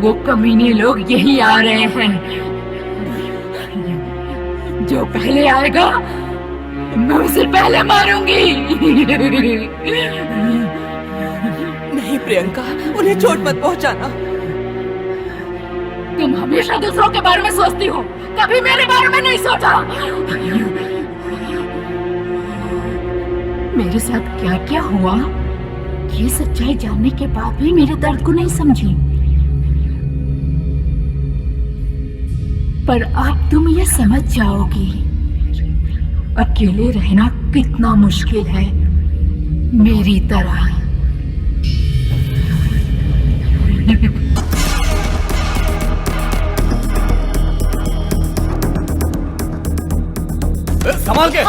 वो कमीने लोग यही आ रहे हैं। जो पहले आएगा मैं उसे पहले मारूंगी। नहीं प्रियंका, उन्हें चोट मत पहुंचाना। तुम हमेशा दूसरों के बारे में सोचती हो, कभी मेरे बारे में नहीं सोचा। मेरे साथ क्या क्या हुआ, ये सच्चाई जानने के बाद भी मेरे दर्द को नहीं समझी। पर अब तुम ये समझ जाओगी, अकेले रहना कितना मुश्किल है, मेरी तरह। संभाल के।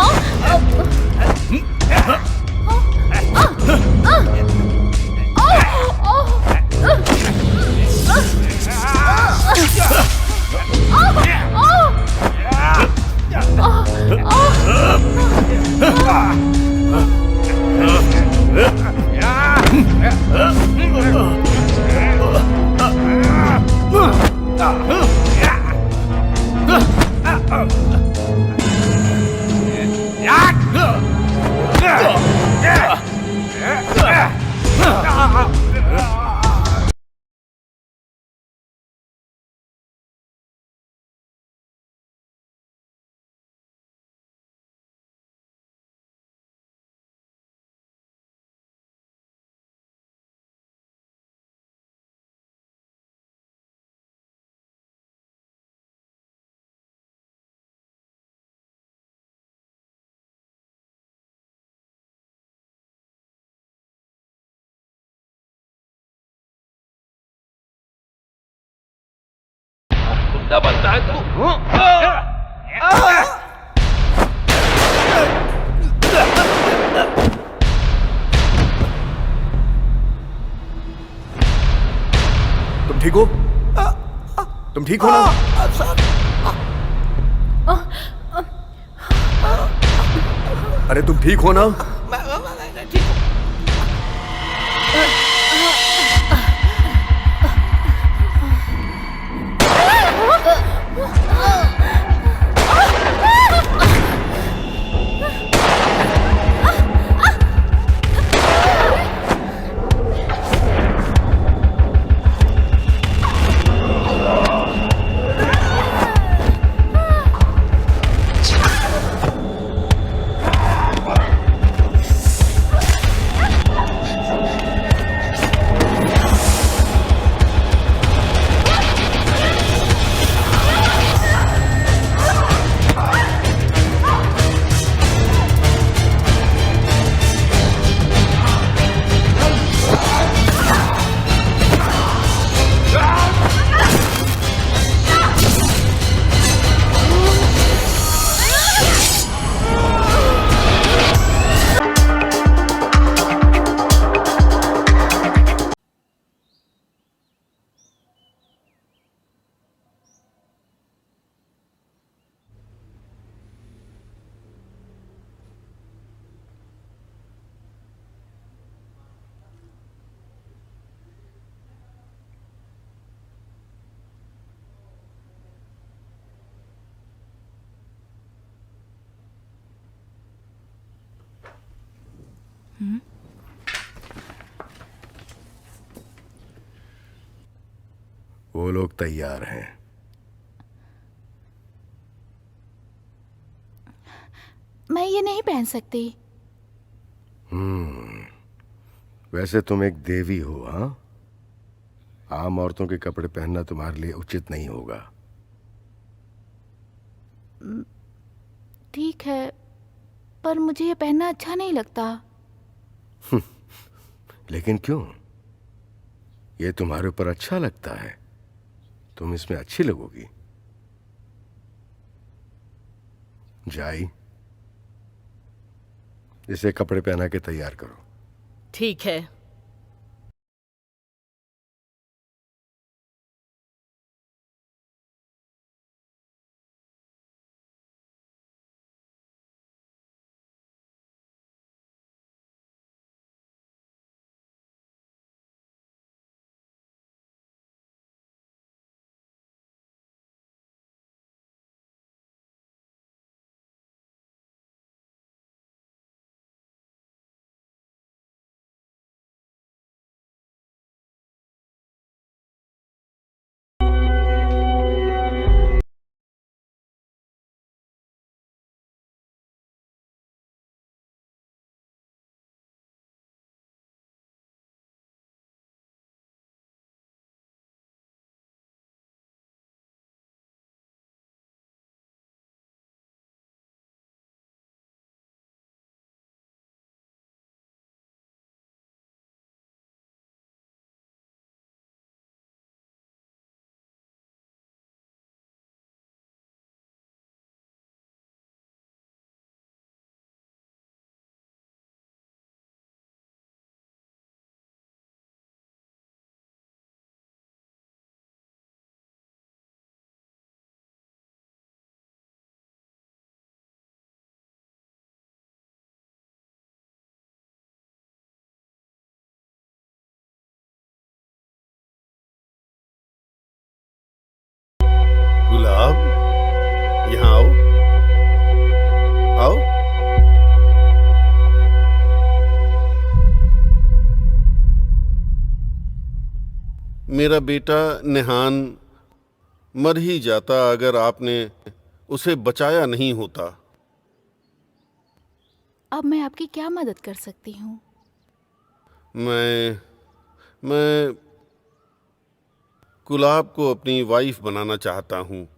गुंडा बनता है तू? तुम ठीक हो? तुम ठीक हो ना? अरे तुम ठीक हो ना? वो लोग तैयार हैं। मैं ये नहीं पहन सकती। वैसे तुम एक देवी हो, हाँ? आम औरतों के कपड़े पहनना तुम्हारे लिए उचित नहीं होगा। ठीक है, पर मुझे ये पहनना अच्छा नहीं लगता। लेकिन क्यों? ये तुम्हारे ऊपर अच्छा लगता है, तुम इसमें अच्छी लगोगी। जाई, इसे कपड़े पहना के तैयार करो। ठीक है। मेरा बेटा निहान मर ही जाता अगर आपने उसे बचाया नहीं होता। अब मैं आपकी क्या मदद कर सकती हूँ? मैं गुलाब को अपनी वाइफ बनाना चाहता हूँ,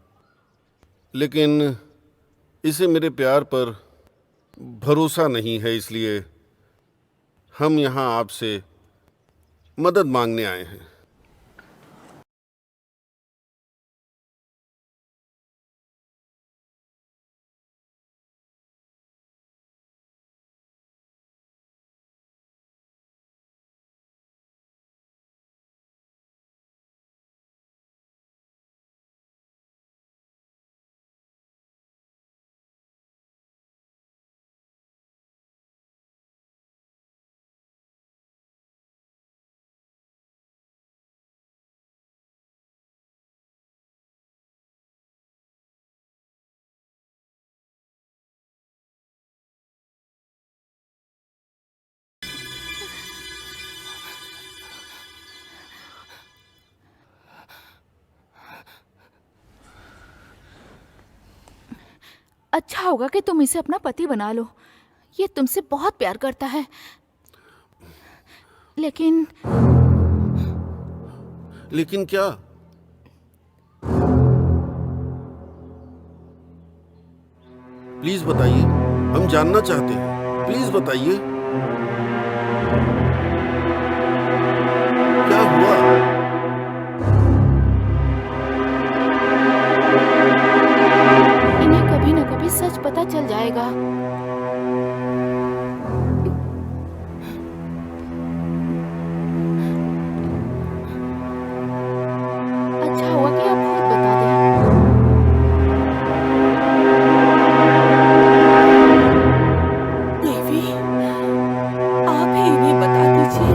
लेकिन इसे मेरे प्यार पर भरोसा नहीं है, इसलिए हम यहाँ आपसे मदद मांगने आए हैं। अच्छा होगा कि तुम इसे अपना पति बना लो। ये तुमसे बहुत प्यार करता है। लेकिन क्या? प्लीज बताइए, हम जानना चाहते हैं। प्लीज बताइए, क्या हुआ? इन्हें कभी न कभी सच पता चल जाएगा। अच्छा हुआ कि आप खुद बता दें। देवी, आप ही इन्हें बता दीजिए।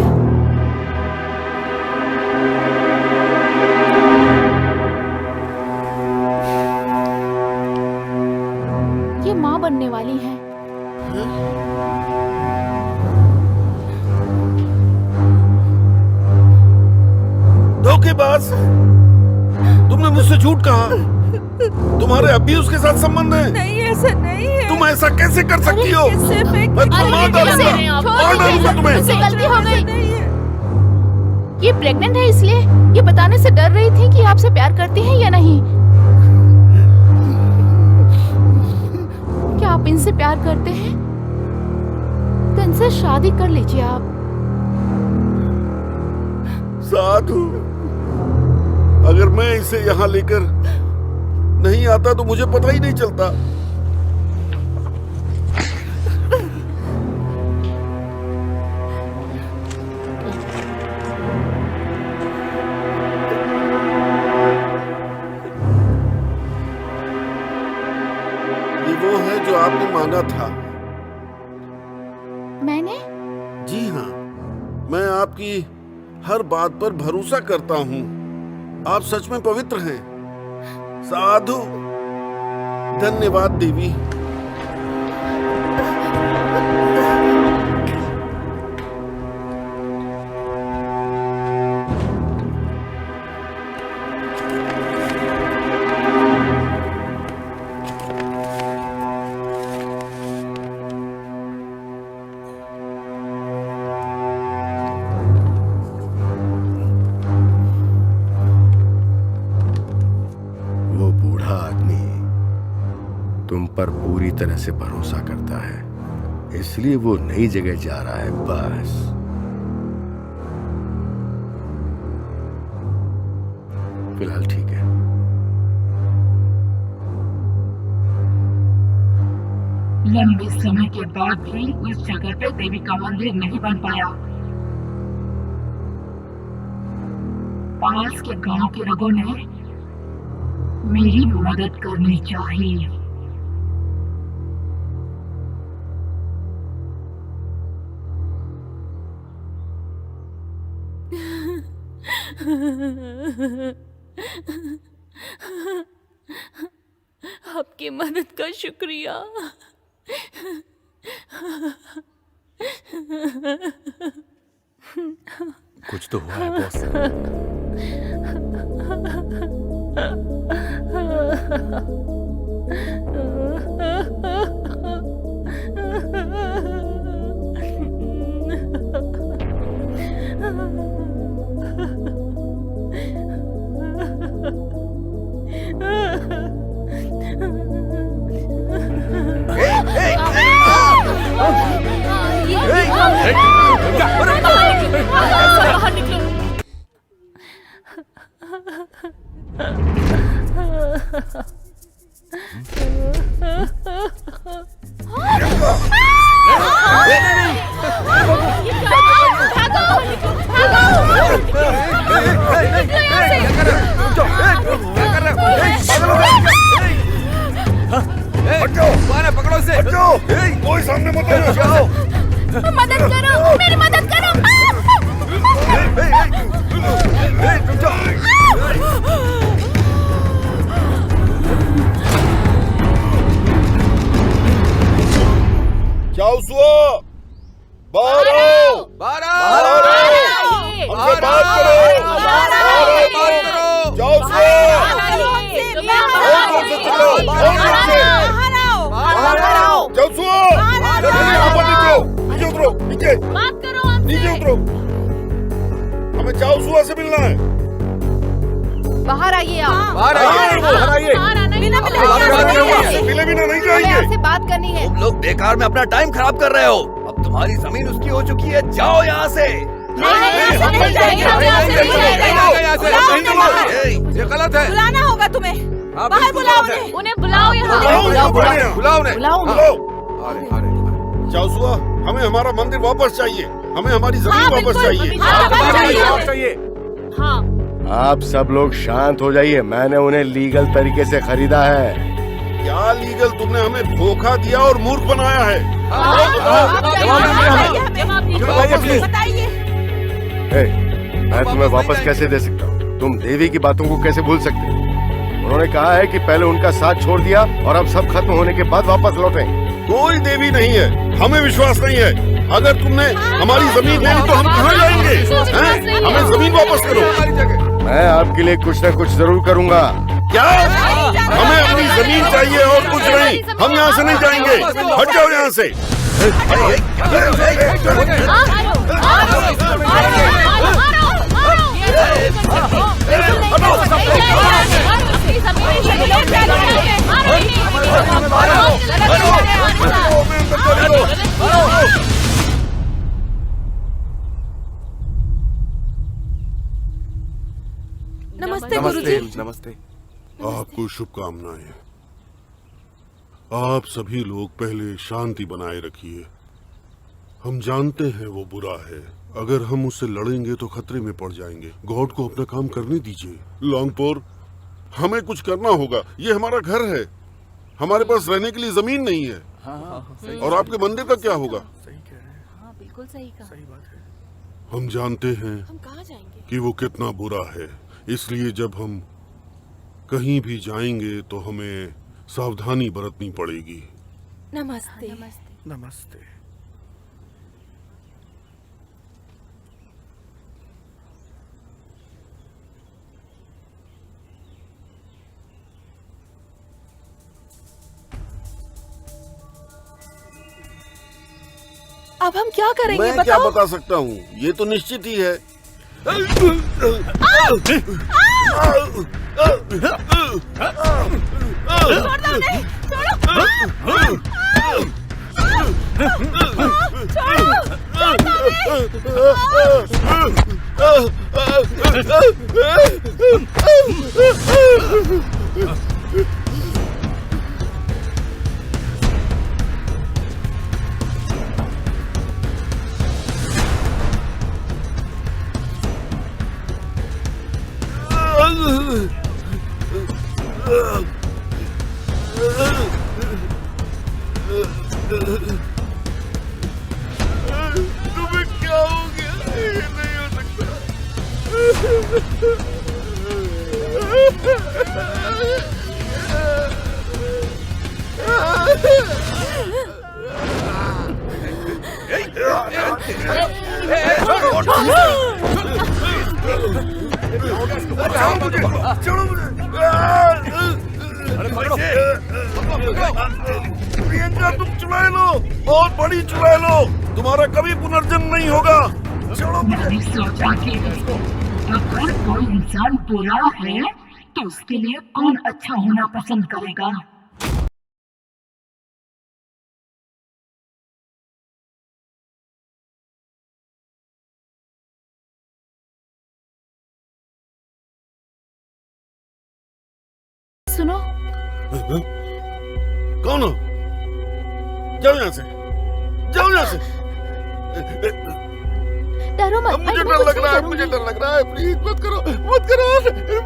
ये माँ बनने वाली हैं। धोखेबाज! तुमने मुझसे झूठ कहा। तुम्हारे अब भी उसके साथ संबंध है। नहीं, ऐसा नहीं है। तुम ऐसा कैसे कर सकती हो? ये सिर्फ एक मैं तुम्हें मार डालूंगा। मार डालूंगा तुम्हें। मुझसे गलती हो गई। नहीं है। ये प्रेग्नेंट है, इसलिए ये बताने से डर रही थी कि आपसे प्यार करती हैं या नहीं। क्या आप इनसे प्यार करते हैं? तो इनसे शादी कर लीजिए आप। साधु, अगर मैं इसे यहाँ लेकर नहीं आता तो मुझे पता ही नहीं चलता। ये वो है जो आपने मांगा था। मैंने? जी हाँ, मैं आपकी हर बात पर भरोसा करता हूँ। आप सच में पवित्र हैं। साधु, धन्यवाद देवी। वो बूढ़ा आदमी तुम पर पूरी तरह से भरोसा करता है, इसलिए वो नई जगह जा रहा है। बस फिलहाल ठीक है। लंबे समय के बाद भी उस जगह पे देवी का मंदिर नहीं बन पाया। पास के गांव के लोगों ने मेरी मदद करनी चाहिए। आपकी मदद का शुक्रिया। कुछ तो हुआ है बॉस। बाहर निकलो। पकड़ो इसे। कोई सामने मत आना। मदद करो, मेरी मदद करो। चाओसुआ, बाहर आओ। बाहर हमसे बात करो। चाओसुआ, चाओसुआ, जल्दी ऊपर निकलो। नीचे उतरो, नीचे नीचे उतरो। हमें चाओसुआ से मिलना है। बाहर आइए आप। बाहर आइए। मिले बिना नहीं मुझे जाएंगे। आपसे बात करनी है। तुम लोग बेकार में अपना टाइम खराब कर रहे हो। अब तुम्हारी जमीन उसकी हो चुकी है, जाओ यहाँ से। ये गलत है। बुलाना होगा तुम्हें। हाँ, बाहर बिल्कुल बुलाओ गलत है। उन्हें। उन्हें बुलाओ यहाँ। बुलाओ उन्हें। बुलाओ। चाओसुआ, हमें हमारा मंदिर वापस चाहिए। हमें हमारी जमीन वापस चाहिए। चाहिए। हाँ। आप सब लोग शांत हो जाइए। मैंने उन्हें लीगल तरीके से खरीदा है। क्या लीगल? तुमने हमें धोखा दिया और मूर्ख बनाया है। बताइए। मैं तुम्हें वापस कैसे दे सकता हूँ? तुम देवी की बातों को कैसे भूल सकते हो? उन्होंने कहा है कि पहले उनका साथ छोड़ दिया और अब सब खत्म होने के बाद वापस लौटे। कोई देवी नहीं है, हमें विश्वास नहीं है। अगर तुमने हमारी जमीन ले ली तो हम कहाँ जाएंगे? हैं? हमें जमीन वापस करो। मैं आपके लिए कुछ न कुछ जरूर करूँगा। क्या? हमें अपनी जमीन चाहिए और कुछ नहीं। हम यहाँ से नहीं जाएंगे। हट जाओ यहाँ से। नमस्ते गुरुजी। नमस्ते। आपको शुभकामनाएं। आप सभी लोग पहले शांति बनाए रखिए। हम जानते हैं वो बुरा है। अगर हम उससे लड़ेंगे तो खतरे में पड़ जाएंगे। गॉड को अपना काम करने दीजिए। लॉन्गपोर, हमें कुछ करना होगा। ये हमारा घर है। हमारे पास रहने के लिए जमीन नहीं है। और आपके मंदिर का क्या होगा? बिल्कुल सही कहा। हम जानते हैं कहाँ जाएंगे? कि वो कितना बुरा है। इसलिए जब हम कहीं भी जाएंगे तो हमें सावधानी बरतनी पड़ेगी। नमस्ते। नमस्ते। अब हम क्या करेंगे? मैं क्या बताओ। बता सकता हूँ? ये तो निश्चित ही है। तुम्हें क्या हो गया? ये नहीं हो सकता। मुझे, छोड़ो मुझे। अरे पकड़ो। प्रियंका तुम चुराए लो, बहुत बड़ी चुराए लो, तुम्हारा कभी पुनर्जन्म नहीं होगा। छोड़ो मुझे। मैंने सोचा कि अगर कोई इंसान बुरा है तो उसके लिए कौन अच्छा होना पसंद करेगा। सुनो, कौन हो? जाओ यहाँ से, जाओ यहाँ से। डरो मत। अब मुझे मैं डर कुछ लग नहीं रहा है, करूंगी। मुझे डर लग रहा है, प्लीज मत करो, मत करो,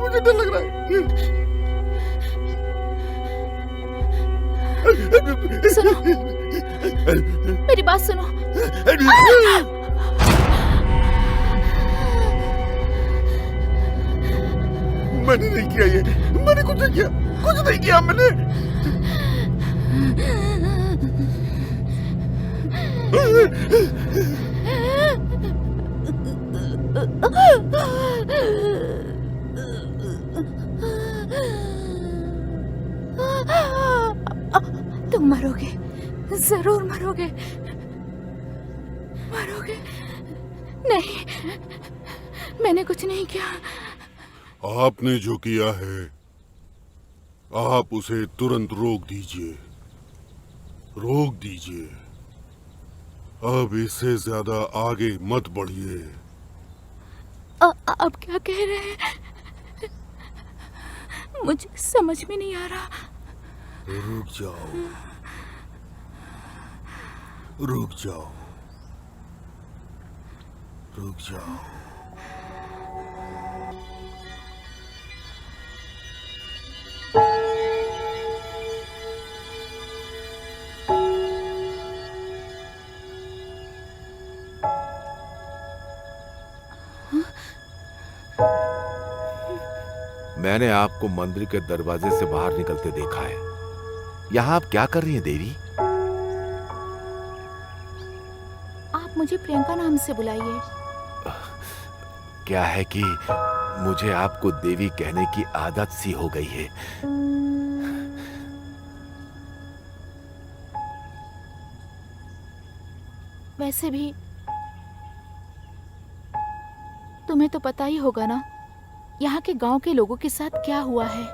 मुझे डर लग रहा है। सुनो, मेरी बात सुनो। मैंने नहीं किया ये, मैंने कुछ नहीं किया, कुछ नहीं किया मैंने। तुम मरोगे, जरूर मरोगे, मरोगे। नहीं, मैंने कुछ नहीं किया। आपने जो किया है, आप उसे तुरंत रोक दीजिए, रोक दीजिए। अब इससे ज्यादा आगे मत बढ़िए। आप क्या कह रहे हैं? मुझे समझ में नहीं आ रहा। रुक जाओ, रुक जाओ, रुक जाओ। मैंने आपको मंदिर के दरवाजे से बाहर निकलते देखा है। यहाँ आप क्या कर रही हैं देवी? आप मुझे प्रियंका नाम से बुलाइए। क्या है कि मुझे आपको देवी कहने की आदत सी हो गई है। वैसे भी तुम्हें तो पता ही होगा ना, यहाँ के गांव के लोगों के साथ क्या हुआ है।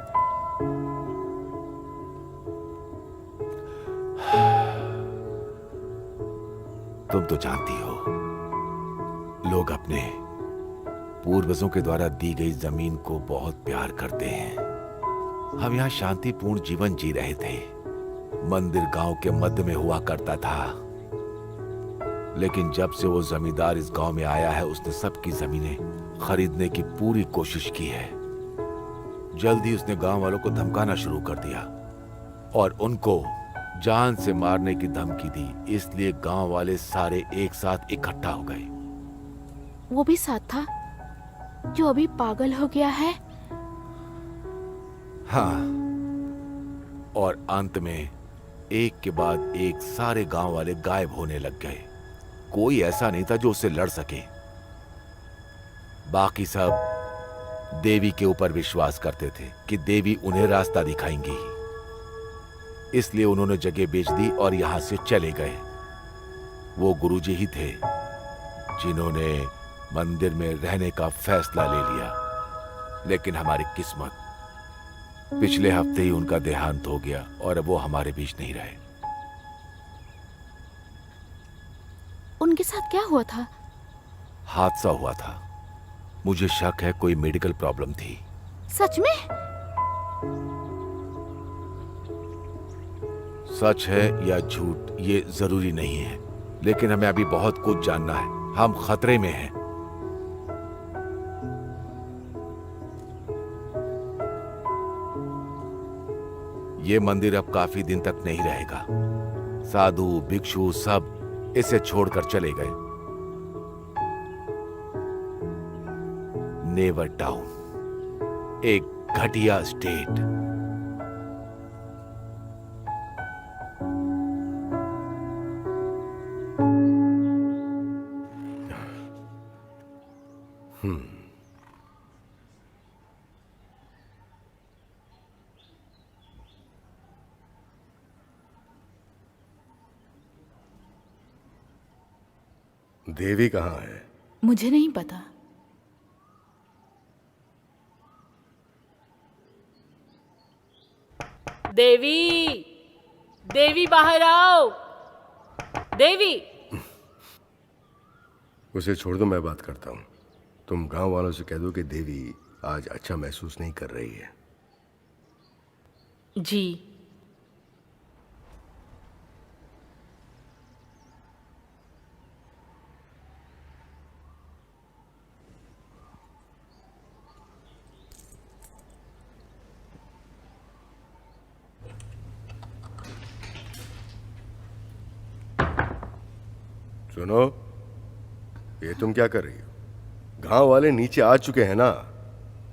तुम तो जानती हो, लोग अपने पूर्वजों के द्वारा दी गई जमीन को बहुत प्यार करते हैं। हम यहाँ शांतिपूर्ण जीवन जी रहे थे। मंदिर गांव के मध्य में हुआ करता था, लेकिन जब से वो जमींदार इस गांव में आया है, उसने सबकी जमीनें खरीदने की पूरी कोशिश की है। जल्दी उसने गांव वालों को धमकाना शुरू कर दिया और उनको जान से मारने की धमकी दी। इसलिए गांव वाले सारे एक साथ इकट्ठा हो गए। वो भी साथ था जो अभी पागल हो गया है। हाँ, और अंत में एक के बाद एक सारे गांव वाले गायब होने लग गए। कोई ऐसा नहीं था जो उससे लड़ सके। बाकी सब देवी के ऊपर विश्वास करते थे कि देवी उन्हें रास्ता दिखाएंगी। इसलिए उन्होंने जगह बेच दी और यहां से चले गए। वो गुरुजी ही थे जिन्होंने मंदिर में रहने का फैसला ले लिया। लेकिन हमारी किस्मत, पिछले हफ्ते ही उनका देहांत हो गया और अब वो हमारे बीच नहीं रहे। उनके साथ क्या हुआ था? हादसा हुआ था। मुझे शक है कोई मेडिकल प्रॉब्लम थी। सच में? सच है या झूठ ये जरूरी नहीं है, लेकिन हमें अभी बहुत कुछ जानना है। हम खतरे में हैं। ये मंदिर अब काफी दिन तक नहीं रहेगा। साधु भिक्षु सब इसे छोड़कर चले गए। नेवर टाउन, एक घटिया स्टेट। देवी कहाँ है? मुझे नहीं पता। देवी, देवी बाहर आओ। देवी। उसे छोड़ दो, मैं बात करता हूँ। तुम गांव वालों से कह दो कि देवी आज अच्छा महसूस नहीं कर रही है। जी। सुनो, ये तुम क्या कर रही हो? गांव वाले नीचे आ चुके हैं ना,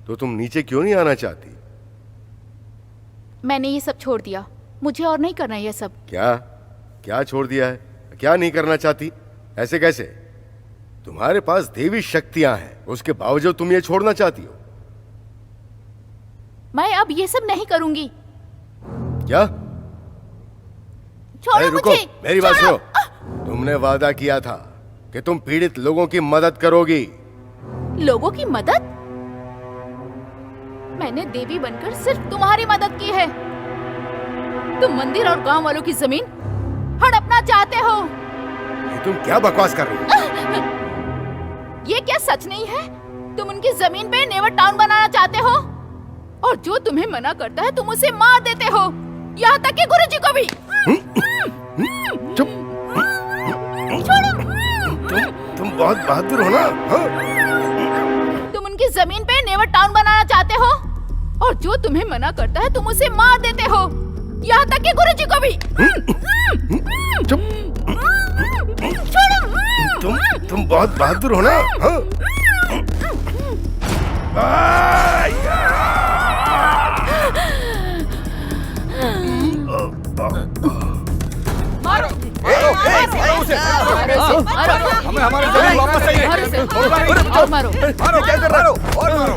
तो तुम नीचे क्यों नहीं आना चाहती? मैंने ये सब छोड़ दिया, मुझे और नहीं करना ये सब। क्या क्या छोड़ दिया है? क्या नहीं करना चाहती? ऐसे कैसे? तुम्हारे पास देवी शक्तियां हैं, उसके बावजूद तुम ये छोड़ना चाहती हो? मैं अब ये सब नहीं करूंगी। क्या? छोड़ो रुको, मुझे। मेरी बात छोड़ो। सुनो। तुमने वादा किया था कि तुम पीड़ित लोगों की मदद करोगी। लोगों की मदद? मैंने देवी बनकर सिर्फ तुम्हारी मदद की है। तुम मंदिर और गांव वालों की जमीन हड़पना चाहते हो। ये तुम क्या बकवास कर रही हो? ये क्या सच नहीं है? तुम उनकी जमीन पे नेवर टाउन बनाना चाहते हो, और जो तुम्हें मना करता है तुम उसे मार देते हो, यहाँ तक कि गुरुजी को भी। चुप। तुम बहुत बहादुर हो ना? हाँ? तुम उनकी जमीन पे नेवर टाउन बनाना चाहते हो, और जो तुम्हें मना करता है तुम उसे मार देते हो, यहाँ तक कि गुरुजी को भी। चुप। तुम बहुत बहादुर हो ना? हाँ? मारो। हमें हमारी जमीन वापस चाहिए। और मारो। मारो, क्या कर रहे हो? और मारो।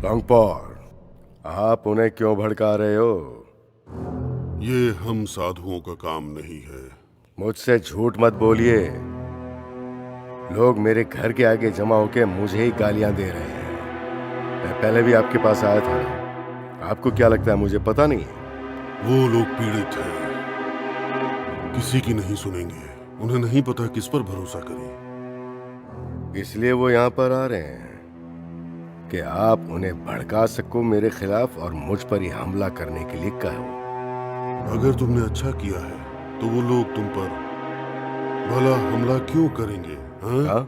लॉन्गपॉर, आप उन्हें क्यों भड़का रहे हो? ये हम साधुओं का काम नहीं है। मुझसे झूठ मत बोलिए। लोग मेरे घर के आगे जमा होकर मुझे ही गालियां दे रहे हैं। मैं पहले भी आपके पास आया था। आपको क्या लगता है मुझे पता नहीं है? वो लोग पीड़ित हैं, किसी की नहीं सुनेंगे। उन्हें नहीं पता किस पर भरोसा करें। इसलिए वो यहाँ पर आ रहे हैं कि आप उन्हें भड़का सको मेरे खिलाफ और मुझ पर ही हमला करने के लिए कहो। अगर तुमने अच्छा किया है तो वो लोग तुम पर भला हमला क्यों करेंगे? हाँ? हाँ?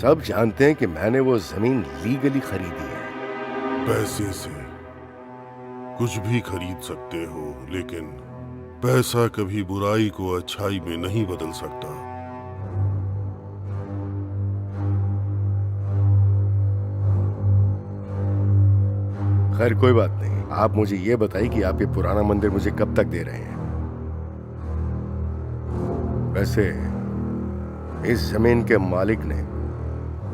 सब जानते हैं कि मैंने वो जमीन लीगली खरीदी है। पैसे से कुछ भी खरीद सकते हो, लेकिन पैसा कभी बुराई को अच्छाई में नहीं बदल सकता। खैर कोई बात नहीं। आप मुझे ये बताइए कि आप ये पुराना मंदिर मुझे कब तक दे रहे हैं? वैसे इस जमीन के मालिक ने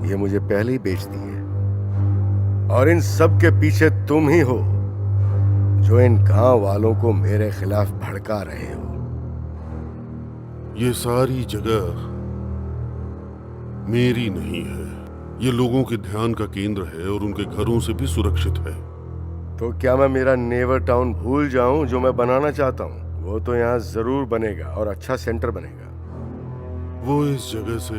ये मुझे पहले ही बेच दी है, और इन सब के पीछे तुम ही हो जो इन गांव वालों को मेरे खिलाफ भड़का रहे हो। ये सारी जगह मेरी नहीं है, ये लोगों के ध्यान का केंद्र है और उनके घरों से भी सुरक्षित है। तो क्या मैं मेरा नेवर टाउन भूल जाऊं जो मैं बनाना चाहता हूं? वो तो यहाँ जरूर बनेगा और अच्छा सेंटर बनेगा। वो इस जगह से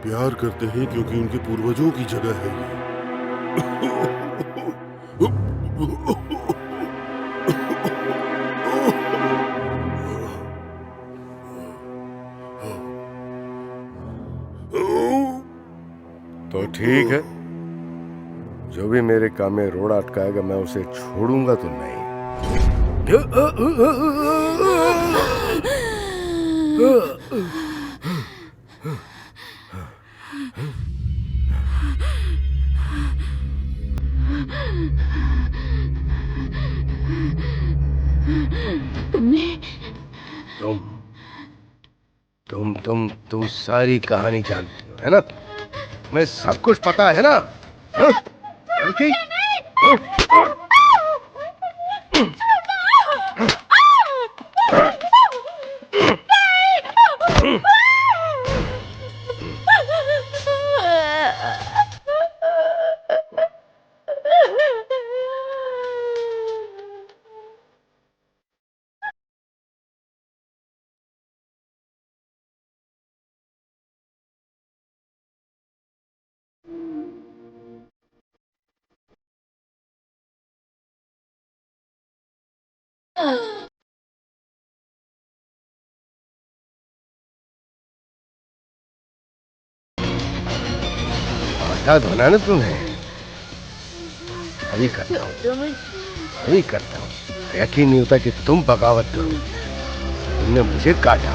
प्यार करते हैं क्योंकि उनके पूर्वजों की जगह है ये। तो ठीक है, जो भी मेरे काम में रोड़ा अटकाएगा मैं उसे छोड़ूंगा तो नहीं। तुम सारी कहानी जानती हो है ना? मैं सब कुछ पता है ना? हाँ? आटा धोना ना तुम्हें, अभी करता हूँ, अभी करता हूँ। यकीन नहीं होता कि तुम बगावत करो, तुमने मुझे काटा।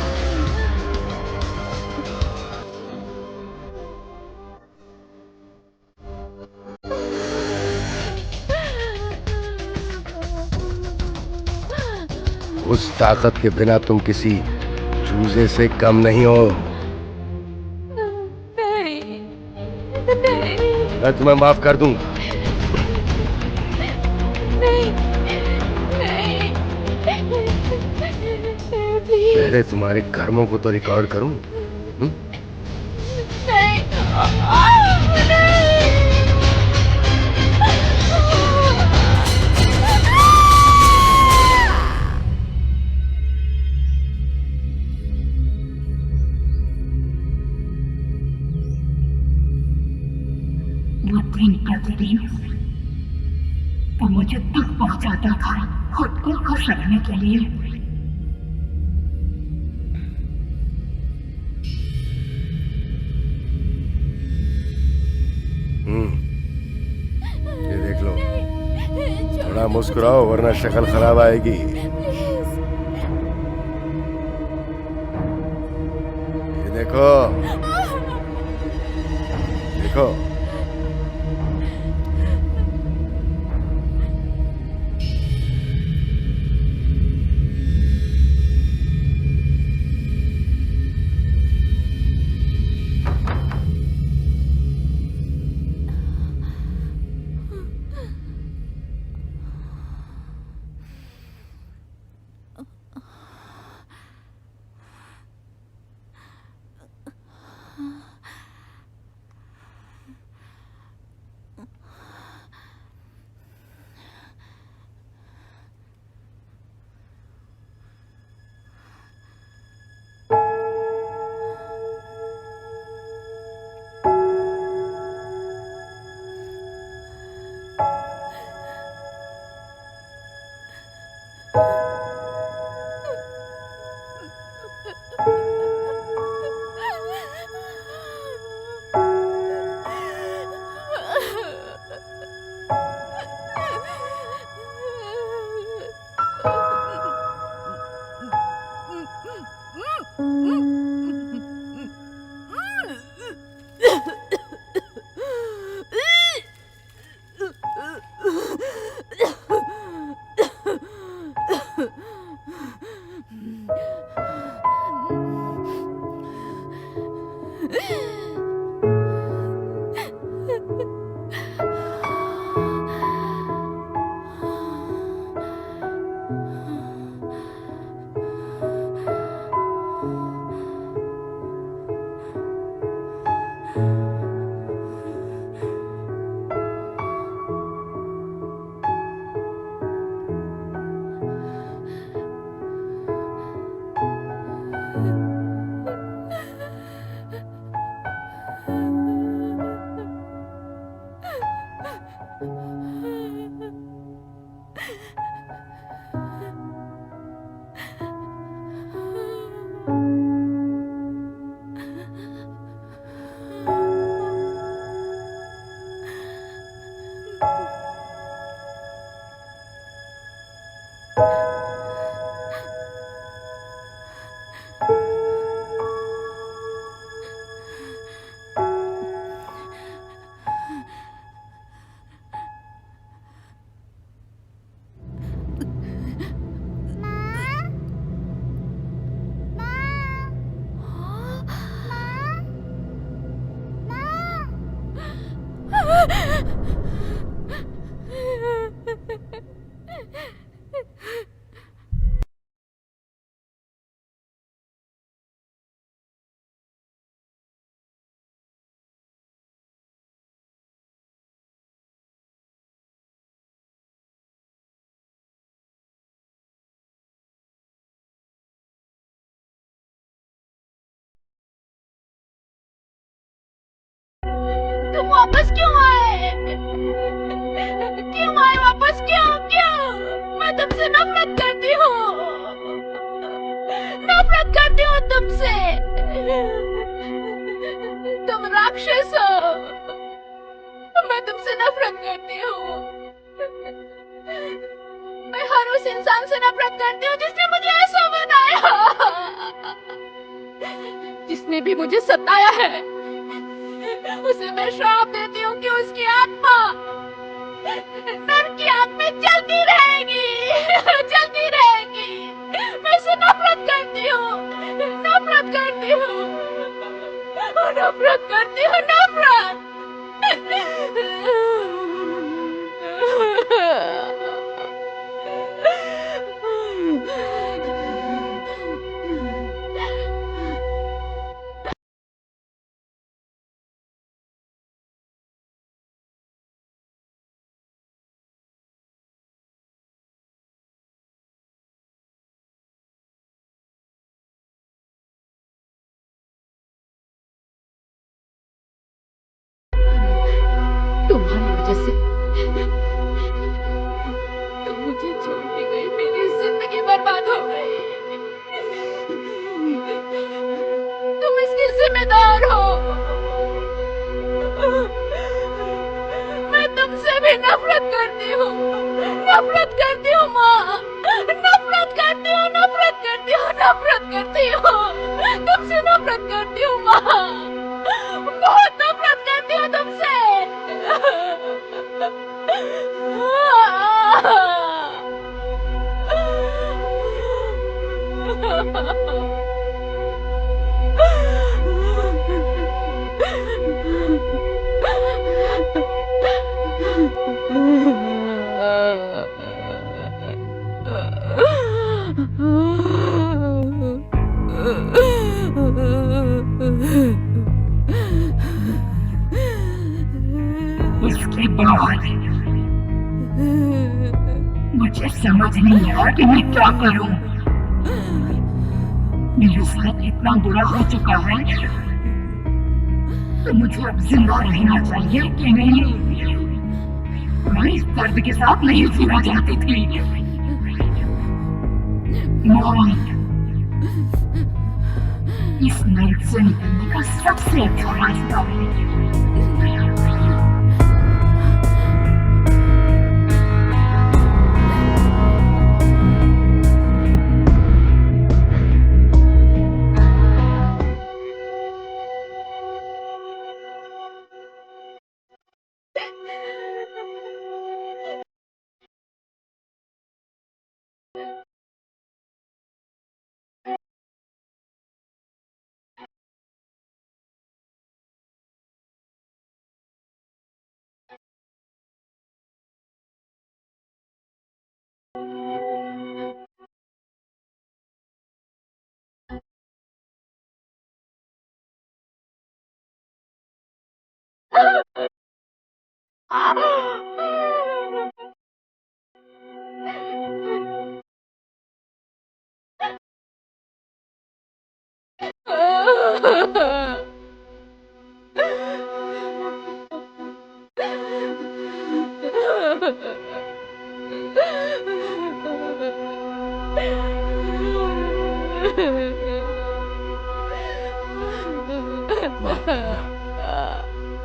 उस ताकत के बिना तुम किसी चूजे से कम नहीं हो। मैं तुम्हें माफ कर दूंगा। पहले तुम्हारे कर्मों को तो रिकॉर्ड करूं। वो दिन प्रतिदिन वो मुझे दुख पहुंचाता था खुद को खुश रखने के लिए। ये देख लो, थोड़ा मुस्कुराओ वरना शक्ल खराब आएगी। ये देखो, देखो। तुम वापस क्यों आए? क्यों आए वापस? क्यों क्यों? मैं मैं तुमसे नफरत करती हूँ, नफरत करती हूँ तुमसे। तुम राक्षस हो, मैं तुमसे नफरत करती हूँ। मैं हर उस इंसान से नफरत करती हूँ जिसने मुझे ऐसा बनाया, जिसने भी मुझे सताया है। उसे मैं श्राप देती हूँ कि उसकी आत्मा नर्क की आग में जलती रहेगी, जलती रहेगी। मैं उसे नफरत करती हूँ, नफरत करती हूँ, नफरत करती हूँ, नफरत। तुम्हारी वजह से तुम मुझे छोड़ के गई, मेरी जिंदगी बर्बाद हो गई। तुम इसकी जिम्मेदार हो। मैं तुमसे भी नफरत करती हूँ, नफरत करती हूँ माँ, नफरत करती हूँ, नफरत करती हूँ, नफरत करती हूँ। तुमसे नफरत करती हूँ माँ, बहुत नफरत करती हूँ तुमसे। इसके बाद मुझे समझ नहीं आया कि मैं क्या करूं। मेरे साथ इतना बुरा हो चुका है तो मुझे अब जिंदा रहना चाहिए कि नहीं। मैं इस दर्द के साथ नहीं जीना चाहती थी। मौत इस नर्क से निकलने का सबसे अच्छा रास्ता है।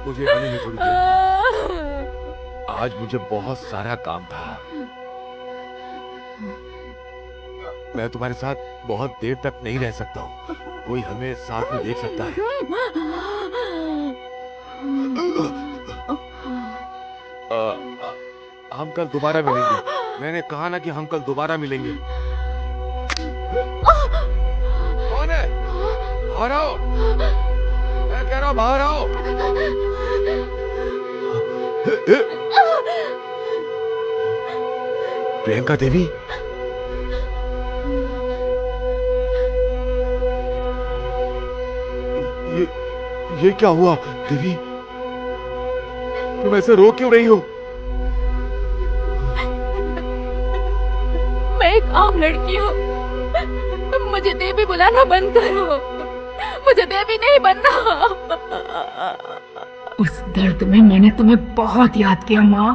मुझे आने में थोड़ी देर। आज मुझे बहुत सारा काम था। मैं तुम्हारे साथ बहुत देर तक नहीं रह सकता हूँ। कोई हमें साथ में देख सकता है। हम कल दोबारा मिलेंगे। मैंने कहा ना कि हम कल दोबारा मिलेंगे। कौन है? बाहर आओ। मैं कह रहा हूँ बाहर आओ। प्रियंका देवी, ये क्या हुआ देवी? तुम ऐसे रो क्यों रही हो? मैं एक आम लड़की हूँ, मुझे देवी बुलाना बंद करो। मुझे देवी नहीं बनना। उस दर्द में मैंने तुम्हें बहुत याद किया माँ।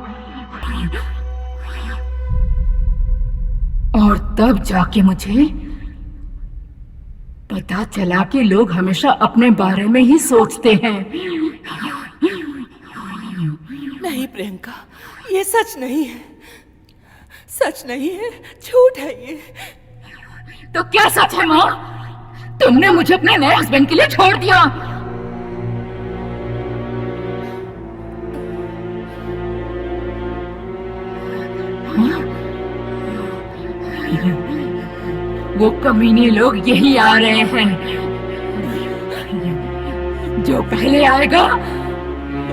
और तब जाके मुझे पता चला कि लोग हमेशा अपने बारे में ही सोचते हैं। नहीं प्रियंका, ये सच नहीं है, सच नहीं है, झूठ है ये। तो क्या सच है माँ? तुमने मुझे अपने नए हस्बैंड के लिए छोड़ दिया। वो कमीने लोग यही आ रहे हैं। जो पहले आएगा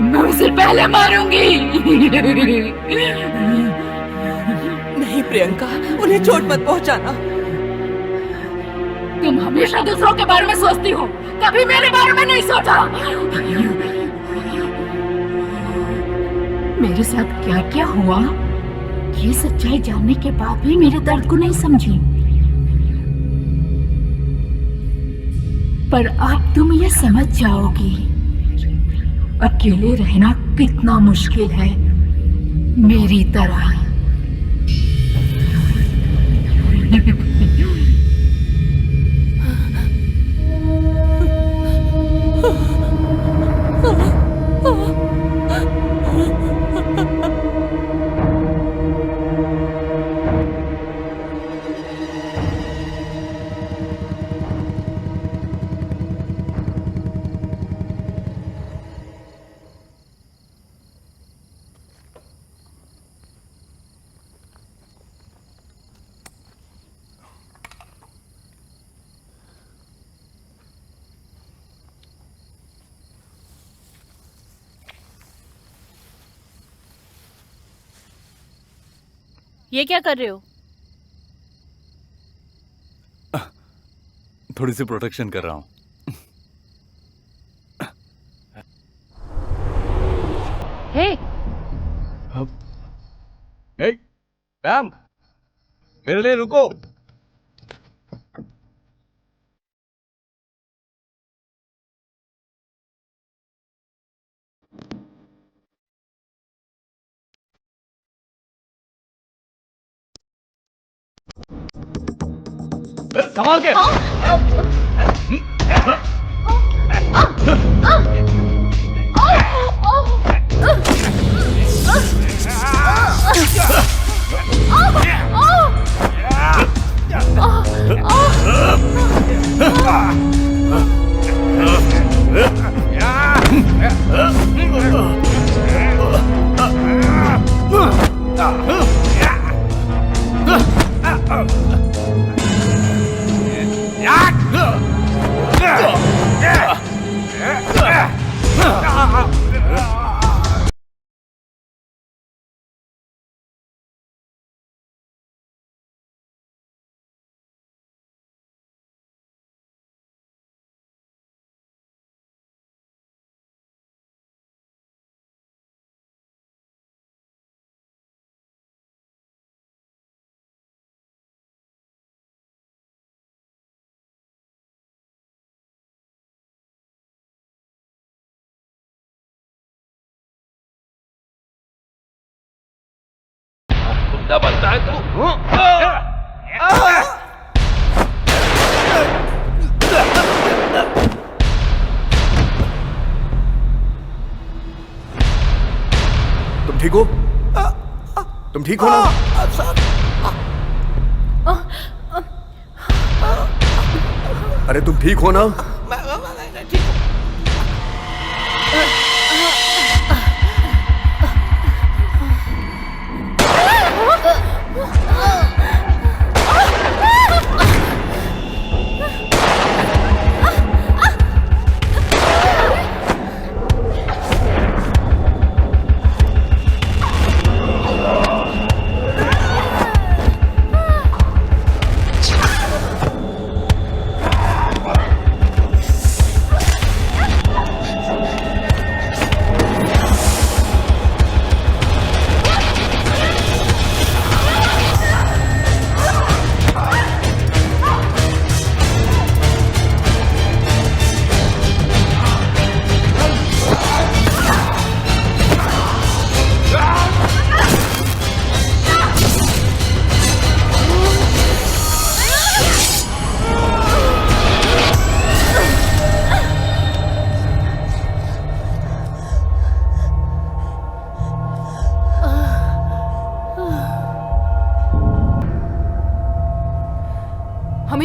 मैं उसे पहले मारूंगी। नहीं प्रियंका, उन्हें चोट मत पहुंचाना। तुम हमेशा दूसरों के बारे में सोचती हो, कभी मेरे बारे में नहीं सोचा। मेरे साथ क्या क्या हुआ, ये सच्चाई जानने के बाद भी मेरे दर्द को नहीं समझी। पर अब तुम ये समझ जाओगी अकेले रहना कितना मुश्किल है, मेरी तरह। ये क्या कर रहे हो? थोड़ी सी प्रोटेक्शन कर रहा हूँ। हे, मैम, मेरे लिए रुको। संभाल के। बनता है तू। तुम ठीक हो? तुम ठीक हो ना? अरे तुम ठीक हो ना?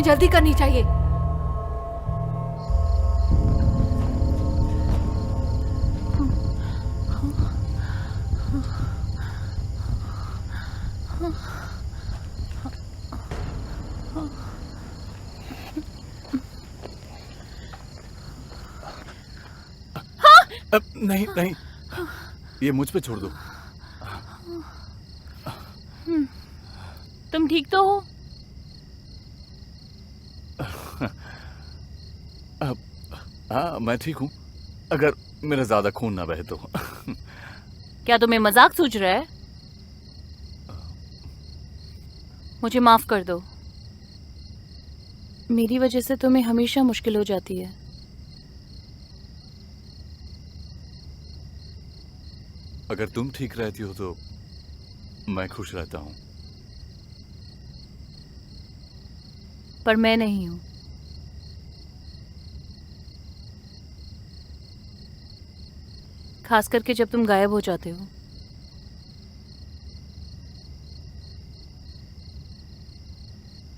जल्दी करनी चाहिए। नहीं नहीं, ये मुझ पे छोड़ दो। तुम ठीक तो हो? हाँ मैं ठीक हूँ, अगर मेरा ज्यादा खून ना बहे तो। क्या तुम्हें मजाक सूझ रहा है? मुझे माफ कर दो, मेरी वजह से तुम्हें हमेशा मुश्किल हो जाती है। अगर तुम ठीक रहती हो तो मैं खुश रहता हूँ। पर मैं नहीं हूं। खास करके जब तुम गायब हो जाते हो।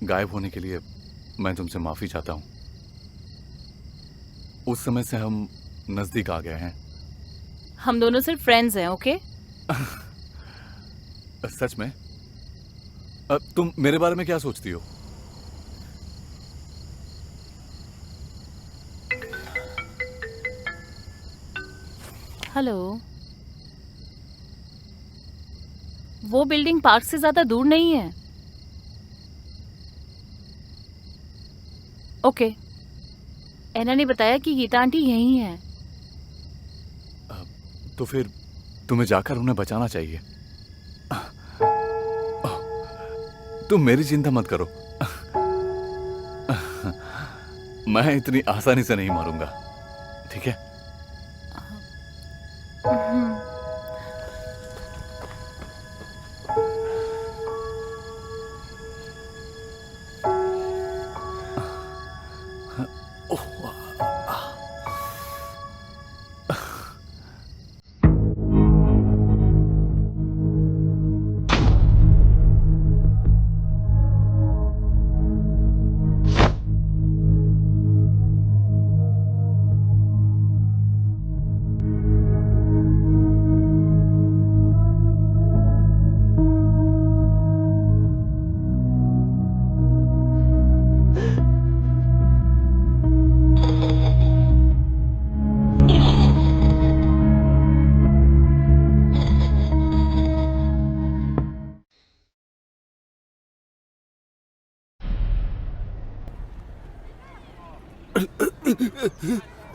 गायब होने के लिए मैं तुमसे माफी चाहता हूँ। उस समय से हम नजदीक आ गए हैं। हम दोनों सिर्फ फ्रेंड्स हैं, ओके? सच में? तुम मेरे बारे में क्या सोचती हो? हेलो। वो बिल्डिंग पार्क से ज्यादा दूर नहीं है। ओके। एना ने बताया कि गीता आंटी यहीं है। तो फिर तुम्हें जाकर उन्हें बचाना चाहिए। तुम मेरी चिंता मत करो। मैं इतनी आसानी से नहीं मारूंगा, ठीक है?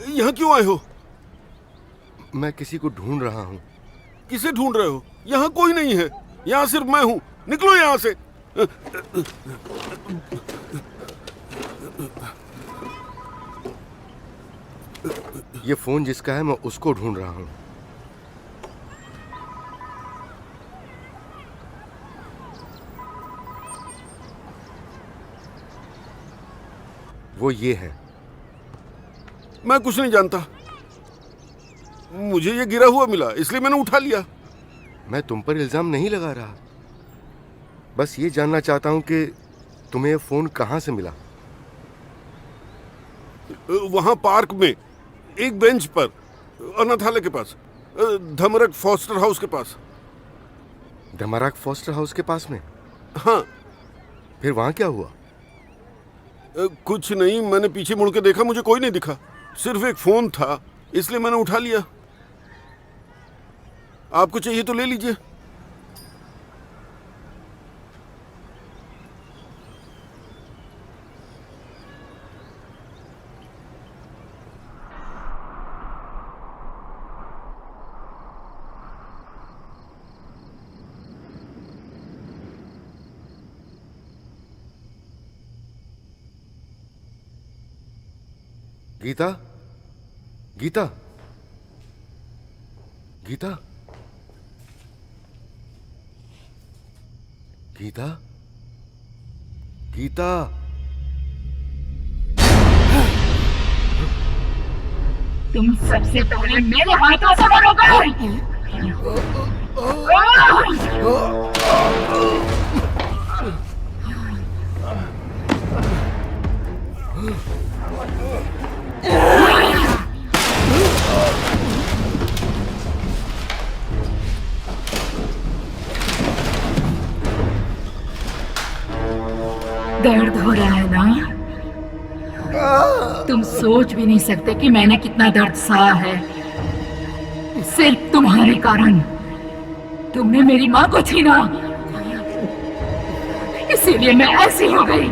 यहाँ क्यों आए हो? मैं किसी को ढूंढ रहा हूँ। किसे ढूंढ रहे हो? यहाँ कोई नहीं है, यहाँ सिर्फ मैं हूँ। निकलो यहाँ से। ये फोन जिसका है मैं उसको ढूंढ रहा हूँ। वो ये है। मैं कुछ नहीं जानता, मुझे ये गिरा हुआ मिला इसलिए मैंने उठा लिया। मैं तुम पर इल्जाम नहीं लगा रहा, बस ये जानना चाहता हूं कि तुम्हें ये फोन कहां से मिला। वहां पार्क में एक बेंच पर, अनाथालय के पास, धमरक फॉस्टर हाउस के पास। धमरक फॉस्टर हाउस के पास में? हाँ। फिर वहां क्या हुआ? कुछ नहीं, मैंने पीछे मुड़ के देखा, मुझे कोई नहीं दिखा, सिर्फ एक फोन था इसलिए मैंने उठा लिया। आपको चाहिए तो ले लीजिए। गीता, गीता, गीता, गीता, गीता। तुम सबसे पहले मेरे हाथों से मरोगे। दर्द हो रहा है ना? तुम सोच भी नहीं सकते कि मैंने कितना दर्द सहा है सिर्फ तुम्हारे कारण। तुमने मेरी माँ को छीना, इसीलिए मैं ऐसी हो गई।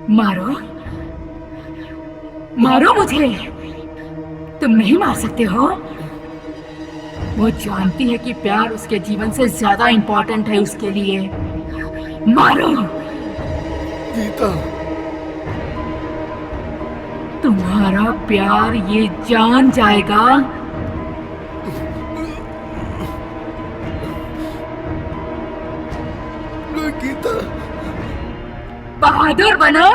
मारो, मारो मुझे। तुम नहीं मार सकते हो। वो जानती है कि प्यार उसके जीवन से ज्यादा इंपॉर्टेंट है उसके लिए। मारो। गीता, तुम्हारा प्यार ये जान जाएगा। गीता, बहादुर बनो।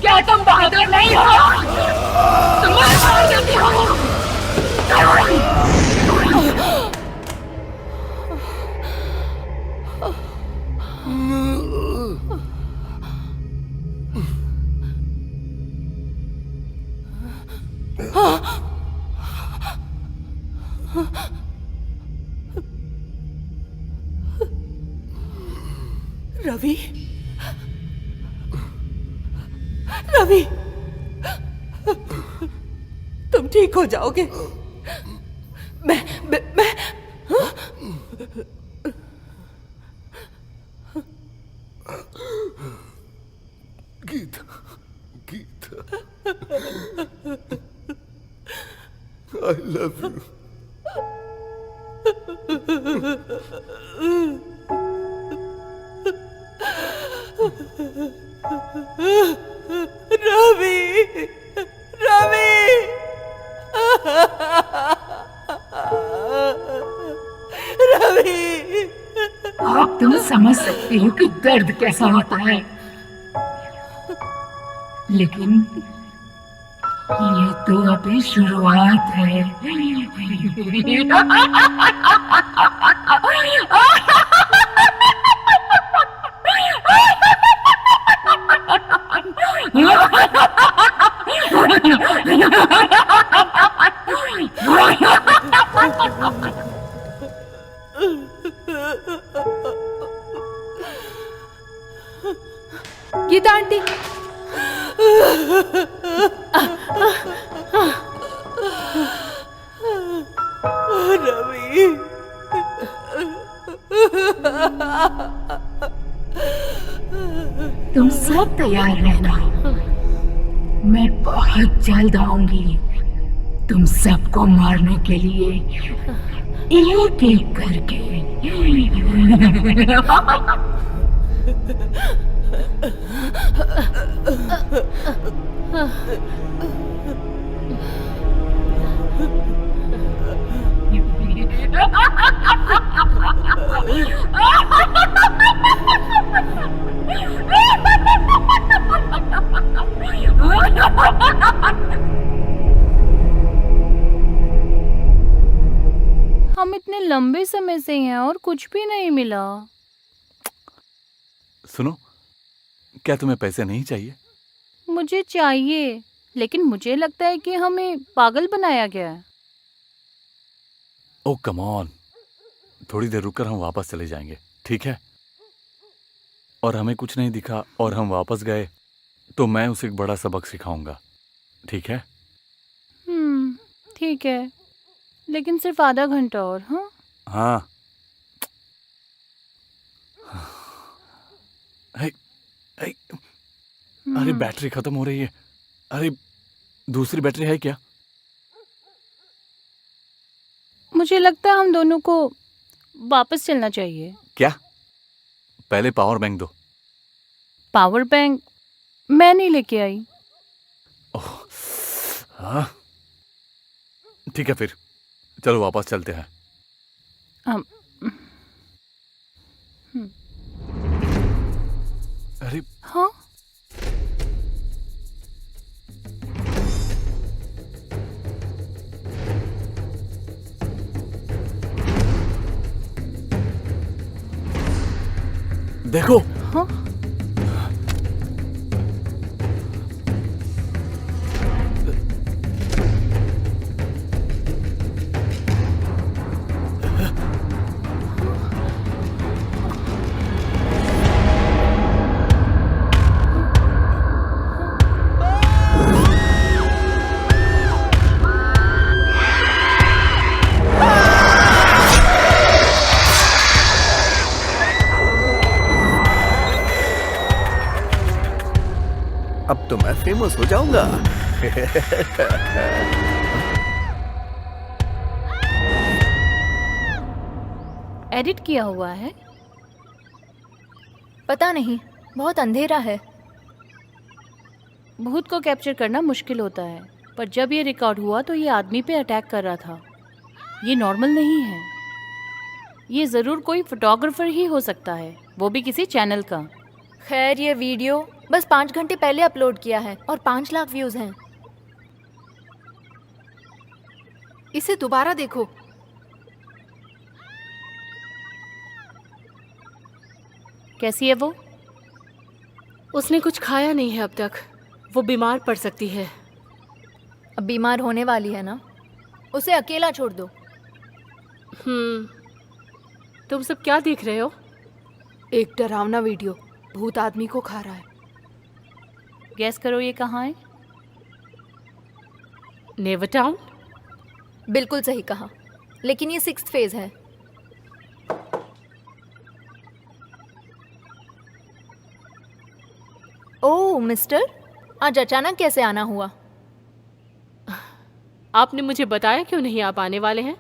क्या तुम बहादुर नहीं हो? तुम मार देती हो। रवि, रवि, तुम ठीक हो जाओगे। मैं Gita, Gita, I love you. Ravi, Ravi, Ravi. अब तुम समझ सकती हो कि दर्द कैसा होता है, लेकिन ये तो अभी शुरुआत है। गीता आंटी, रवि, तुम सब तैयार रहना, मैं बहुत जल्द आऊंगी तुम सबको मारने के लिए, एक एक करके। हम इतने लंबे समय से हैं और कुछ भी नहीं मिला। सुनो, क्या तुम्हें पैसे नहीं चाहिए? मुझे चाहिए, लेकिन मुझे लगता है कि हमें पागल बनाया गया है। ओह कम ऑन, थोड़ी देर रुककर हम वापस चले जाएंगे, ठीक है? और हमें कुछ नहीं दिखा और हम वापस गए तो मैं उसे एक बड़ा सबक सिखाऊंगा, ठीक है? ठीक है, लेकिन सिर्फ आधा घंटा और। हाँ हाँ। अरे बैटरी खत्म हो रही है। अरे दूसरी बैटरी है क्या? मुझे लगता है हम दोनों को वापस चलना चाहिए। क्या? पहले पावर बैंक दो। पावर बैंक मैं नहीं लेके आई। हाँ ठीक है, फिर चलो वापस चलते हैं। अम, अरे हाँ देखो, हाँ अब तो मैं फेमस हो जाऊंगा। एडिट किया हुआ है। पता नहीं, बहुत अंधेरा है। भूत को कैप्चर करना मुश्किल होता है, पर जब ये रिकॉर्ड हुआ तो ये आदमी पे अटैक कर रहा था। ये नॉर्मल नहीं है। ये ज़रूर कोई फोटोग्राफर ही हो सकता है, वो भी किसी चैनल का। खैर, ये वीडियो बस 5 घंटे पहले अपलोड किया है और 5 लाख व्यूज हैं। इसे दोबारा देखो। कैसी है वो? उसने कुछ खाया नहीं है अब तक। वो बीमार पड़ सकती है। अब बीमार होने वाली है ना, उसे अकेला छोड़ दो। तुम सब क्या देख रहे हो? एक डरावना वीडियो भूत आदमी को खा रहा है। गैस करो ये कहाँ है? Never town. बिल्कुल सही कहा, लेकिन ये 6th फेज है। ओह मिस्टर, आज अचानक कैसे आना हुआ? आपने मुझे बताया क्यों नहीं आप आने वाले हैं?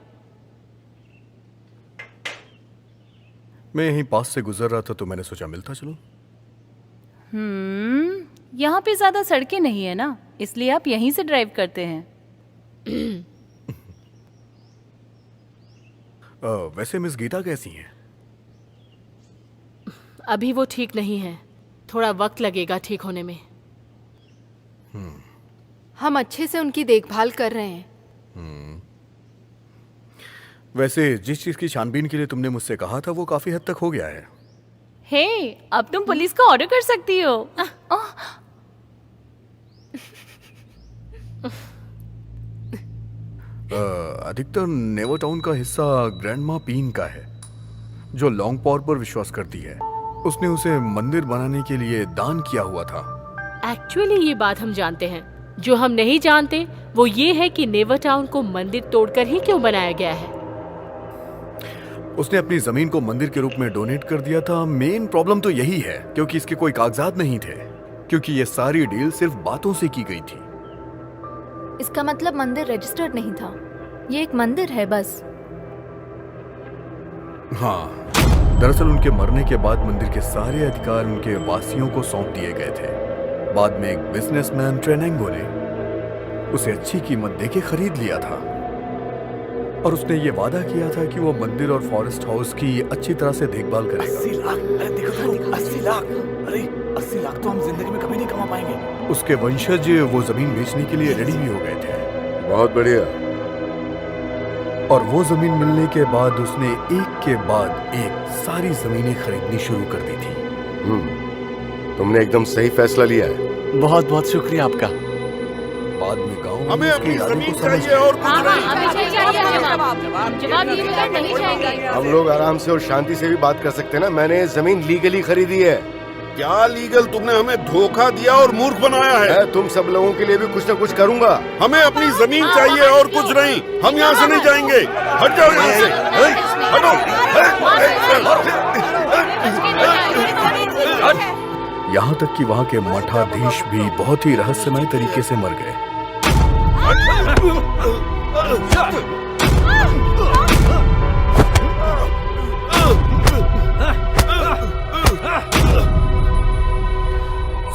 मैं यहीं पास से गुजर रहा था तो मैंने सोचा मिलता चलूं। यहाँ पे ज़्यादा सड़कें नहीं है ना, इसलिए आप यहीं से ड्राइव करते हैं। वैसे मिस गीता कैसी हैं? अभी वो ठीक नहीं है, थोड़ा वक्त लगेगा ठीक होने में। हम अच्छे से उनकी देखभाल कर रहे हैं। वैसे जिस चीज की छानबीन के लिए तुमने मुझसे कहा था वो काफी हद तक हो गया है। हे, अब तुम पुलिस को ऑर्डर कर सकती हो। अधिकतर नेवर टाउन का हिस्सा ग्रैंडमा पीन का है, जो लॉन्ग पॉर पर विश्वास करती है। उसने उसे मंदिर बनाने के लिए दान किया हुआ था। एक्चुअली ये बात हम जानते हैं। जो हम नहीं जानते वो ये है कि नेवर टाउन को मंदिर तोड़कर ही क्यों बनाया गया है। उसने अपनी जमीन को मंदिर के रूप में डोनेट कर दिया था। मेन प्रॉब्लम तो यही है क्योंकि इसके कोई कागजात नहीं थे, क्योंकि ये सारी डील सिर्फ बातों से की गई थी। इसका मतलब मंदिर रजिस्टर्ड नहीं था, ये एक मंदिर है बस। हाँ, दरअसल उनके मरने के बाद मंदिर के सारे अधिकार उनके वासियों को सौंप दिए गए थे। बाद में एक बिजनेसमैन ट्रेनेंगो ने उसे अच्छी कीमत देके खरीद लिया था और उसने ये वादा किया था कि वो मंदिर और फॉरेस्ट हाउस की अच्छी तरह से देखभाल करेगा। 80 लाख, अरे देखो 80 लाख, अरे 80 लाख तो हम जिंदगी में कभी नहीं कमा पाएंगे। उसके वंशज वो जमीन बेचने के लिए रेडी भी हो गए थे। बहुत बढ़िया। और वो जमीन मिलने के बाद उसने एक के बाद एक सारी जमीनें खरीदनी शुरू कर दी थी। तुमने एकदम सही फैसला लिया है। बहुत बहुत शुक्रिया आपका। बाद में गांव हमें अपनी जमीन चाहिए और कुछ नहीं। हम लोग आराम से और शांति से भी बात कर सकते हैं ना। मैंने ये जमीन लीगली खरीदी है। क्या लीगल? तुमने हमें धोखा दिया और मूर्ख बनाया है। मैं तुम सब लोगों के लिए भी कुछ ना कुछ करूंगा। हमें अपनी जमीन चाहिए और कुछ नहीं। हम यहाँ से नहीं जाएंगे। हट जाओ यहाँ से। हटो। यहाँ तक कि वहाँ के मठाधीश भी बहुत ही रहस्यमय तरीके से मर गए।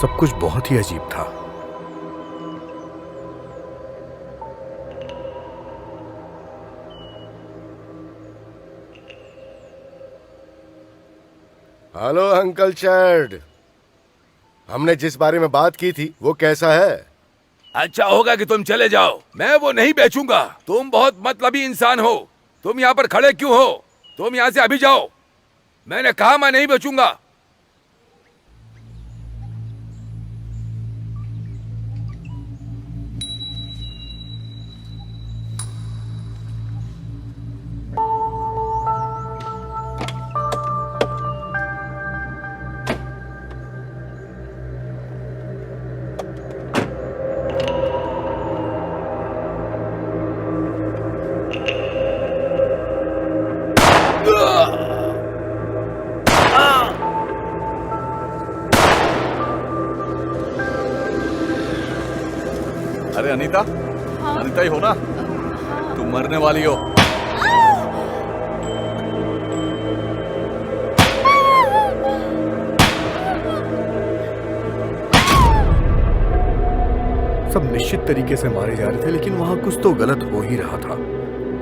सब कुछ बहुत ही अजीब था। Hello uncle Chad. हमने जिस बारे में बात की थी वो कैसा है? अच्छा होगा कि तुम चले जाओ, मैं वो नहीं बेचूंगा। तुम बहुत मतलबी इंसान हो। तुम यहाँ पर खड़े क्यों हो? तुम यहाँ से अभी जाओ। मैंने कहा मैं नहीं बेचूंगा। अरे अनीता, अनीता ही हो ना? तुम मरने वाली हो। सब निश्चित तरीके से मारे जा रहे थे, लेकिन वहां कुछ तो गलत हो ही रहा था।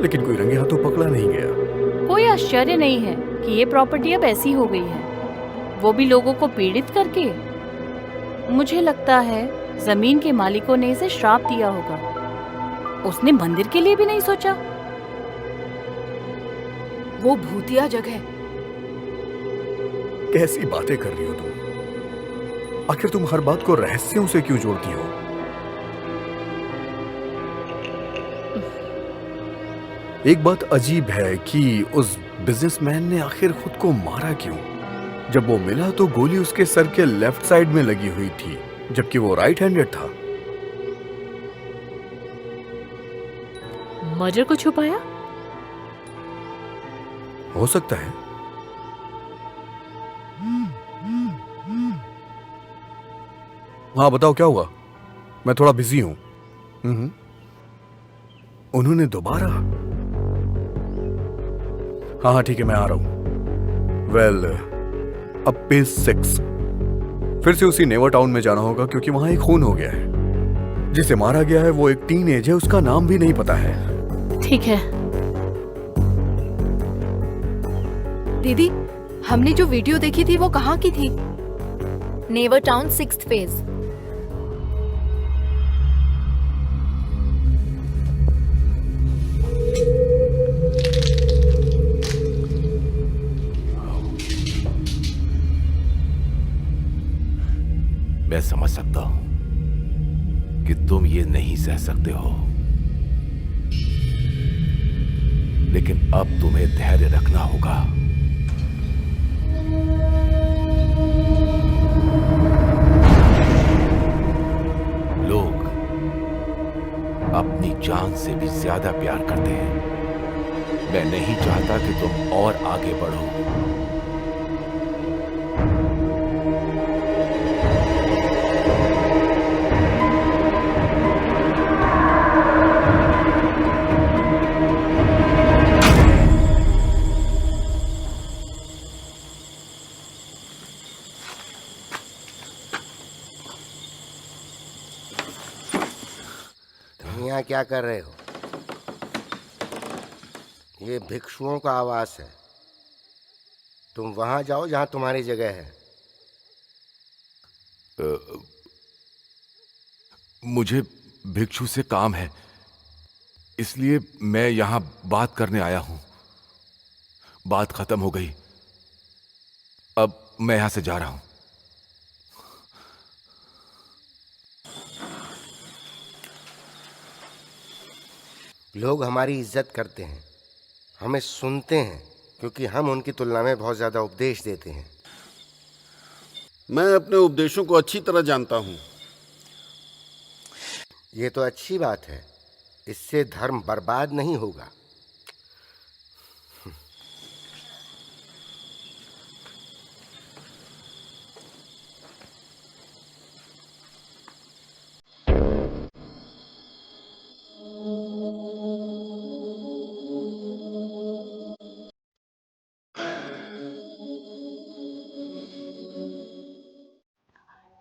लेकिन कोई रंगे हाथों पकड़ा नहीं गया। कोई आश्चर्य नहीं है कि ये प्रॉपर्टी अब ऐसी हो गई है, वो भी लोगों को पीड़ित करके। मुझे लगता है जमीन के मालिकों ने इसे श्राप दिया होगा। उसने मंदिर के लिए भी नहीं सोचा। वो भूतिया जगह। कैसी बातें कर रही हो तुम? आखिर तुम हर बात को रहस्यों से क्यों जोड़ती हो? एक बात अजीब है कि उस बिजनेसमैन ने आखिर खुद को मारा क्यों? जब वो मिला तो गोली उसके सर के लेफ्ट साइड में लगी हुई थी, जबकि वो राइट हैंडेड था। मर्डर को छुपाया? हो सकता है। हाँ बताओ क्या हुआ? मैं थोड़ा बिजी हूं। उन्होंने दोबारा? हाँ हाँ ठीक है, मैं आ रहा हूं। वेल, अब पेज 6 फिर से उसी नेवर टाउन में जाना होगा, क्योंकि वहां एक खून हो गया है। जिसे मारा गया है वो एक टीनेज है, उसका नाम भी नहीं पता है। ठीक है। दीदी, हमने जो वीडियो देखी थी वो कहाँ की थी? Never town 6th phase. मैं समझ सकता हूं कि तुम ये नहीं सह सकते हो, लेकिन अब तुम्हें धैर्य रखना होगा। लोग अपनी जान से भी ज्यादा प्यार करते हैं। मैं नहीं चाहता कि तुम और आगे बढ़ो। यहाँ क्या कर रहे हो? ये भिक्षुओं का आवास है। तुम वहां जाओ जहां तुम्हारी जगह है। मुझे भिक्षु से काम है, इसलिए मैं यहां बात करने आया हूं। बात खत्म हो गई, अब मैं यहां से जा रहा हूं। लोग हमारी इज्जत करते हैं, हमें सुनते हैं, क्योंकि हम उनकी तुलना में बहुत ज्यादा उपदेश देते हैं। मैं अपने उपदेशों को अच्छी तरह जानता हूं। ये तो अच्छी बात है, इससे धर्म बर्बाद नहीं होगा।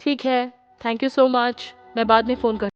ठीक है, थैंक यू सो मच। मैं बाद में फ़ोन कर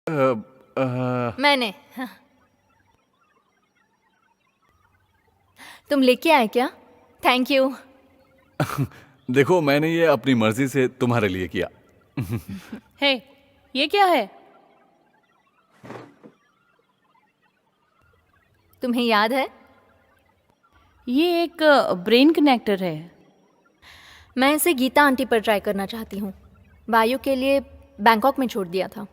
मैंने। हाँ। तुम लेके आए क्या? Thank you. देखो, मैंने ये अपनी मर्जी से तुम्हारे लिए किया। हे, ये क्या है? तुम्हें याद है? ये एक ब्रेन कनेक्टर है। मैं इसे गीता आंटी पर ट्राई करना चाहती हूँ। बायो के लिए बैंकॉक में छोड़ दिया था।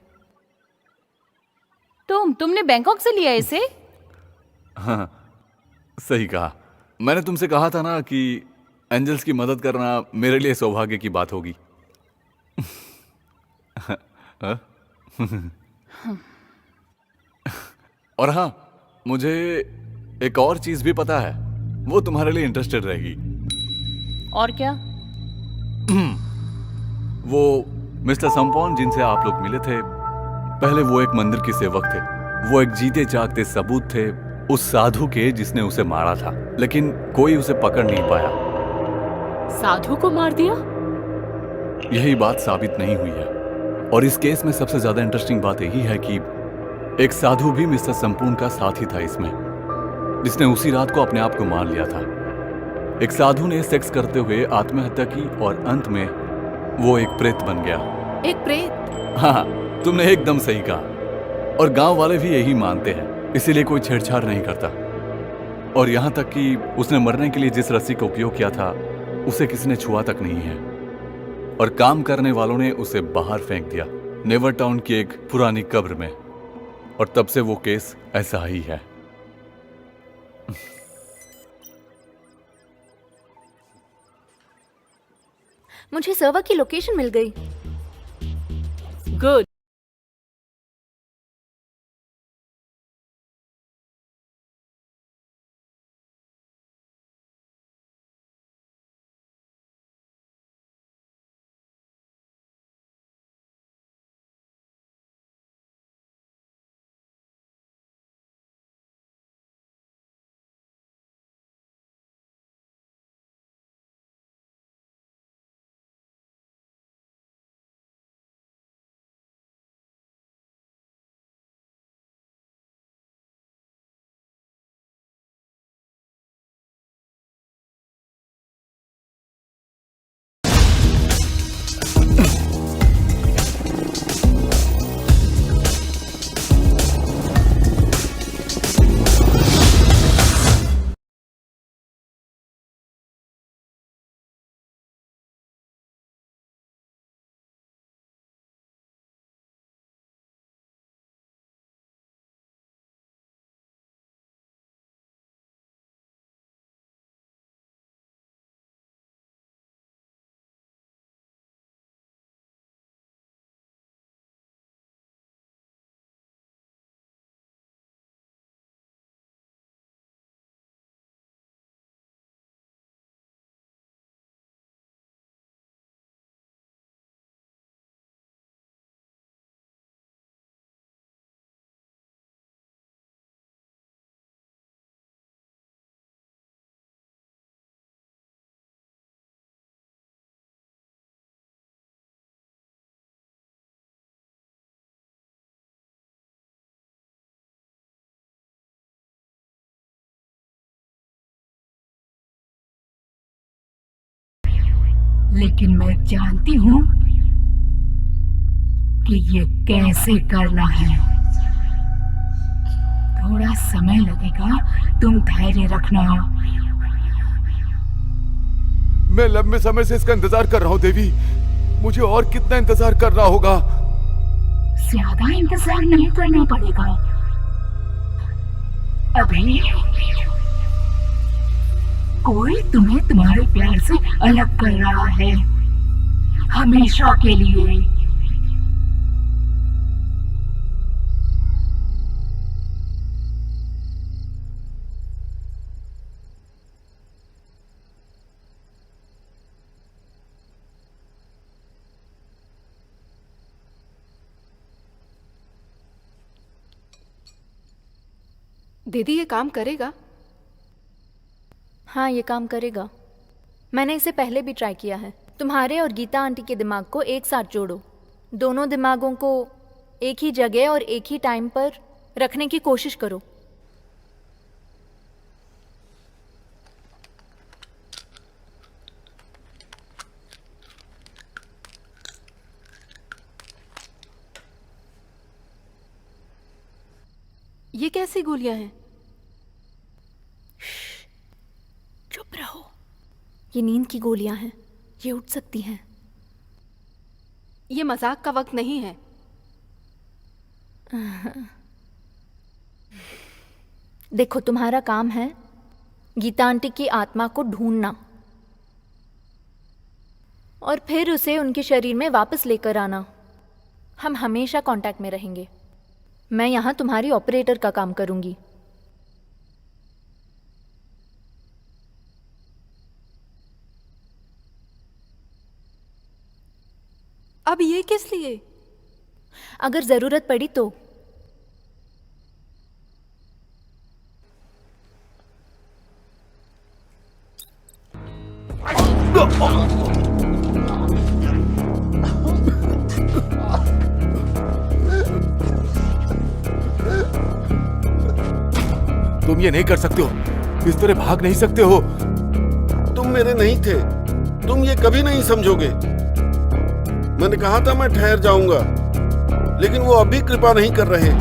तुमने बैंकॉक से लिया इसे? हाँ, सही कहा। मैंने तुमसे कहा था ना कि एंजल्स की मदद करना मेरे लिए सौभाग्य की बात होगी। और हाँ, मुझे एक और चीज भी पता है, वो तुम्हारे लिए इंटरेस्टेड रहेगी। और क्या? वो मिस्टर संपौन जिनसे आप लोग मिले थे, पहले वो एक मंदिर के सेवक थे। वो एक जीते जागते सबूत थे उस साधु के जिसने उसे मारा था, लेकिन कोई उसे पकड़ नहीं पाया। साधु को मार दिया? यही बात साबित नहीं हुई है। और इस केस में सबसे ज्यादा इंटरेस्टिंग बात यही है कि एक साधु भी मिस्टर संपूर्ण का साथी था इसमें, जिसने उसी रात को अपने आप को मार लिया था। एक साधु ने सेक्स करते हुए आत्महत्या की और अंत में वो एक प्रेत बन गया। एक प्रेत? हाँ, तुमने एकदम सही कहा। और गांव वाले भी यही मानते हैं, इसीलिए कोई छेड़छाड़ नहीं करता। और यहां तक कि उसने मरने के लिए जिस रस्सी का उपयोग किया था उसे किसी ने छुआ तक नहीं है। और काम करने वालों ने उसे बाहर फेंक दिया, नेवर टाउन की एक पुरानी कब्र में। और तब से वो केस ऐसा ही है। मुझे सर्वर की लोकेशन मिल गई। गुड। लेकिन मैं जानती हूँ कि ये कैसे करना है। थोड़ा समय लगेगा, तुम धैर्य रखना। मैं लंबे समय से इसका इंतजार कर रहा हूँ देवी। मुझे और कितना इंतजार करना होगा? ज्यादा इंतजार नहीं करना पड़ेगा। अभी कोई तुम्हें तुम्हारे प्यार से अलग कर रहा है, हमेशा के लिए। दीदी ये काम करेगा? हाँ, ये काम करेगा। मैंने इसे पहले भी ट्राई किया है। तुम्हारे और गीता आंटी के दिमाग को एक साथ जोड़ो, दोनों दिमागों को एक ही जगह और एक ही टाइम पर रखने की कोशिश करो। ये कैसी गोलियां हैं? चुप रहो। ये नींद की गोलियां हैं, ये उठ सकती हैं। ये मजाक का वक्त नहीं है। देखो, तुम्हारा काम है गीता आंटी की आत्मा को ढूंढना और फिर उसे उनके शरीर में वापस लेकर आना। हम हमेशा कांटेक्ट में रहेंगे। मैं यहाँ तुम्हारी ऑपरेटर का काम करूंगी। अब ये किस लिए? अगर जरूरत पड़ी तो। तुम ये नहीं कर सकते हो, इस तरह भाग नहीं सकते हो। तुम मेरे नहीं थे, तुम ये कभी नहीं समझोगे। मैंने कहा था मैं ठहर जाऊंगा, लेकिन वो अभी कृपा नहीं कर रहे।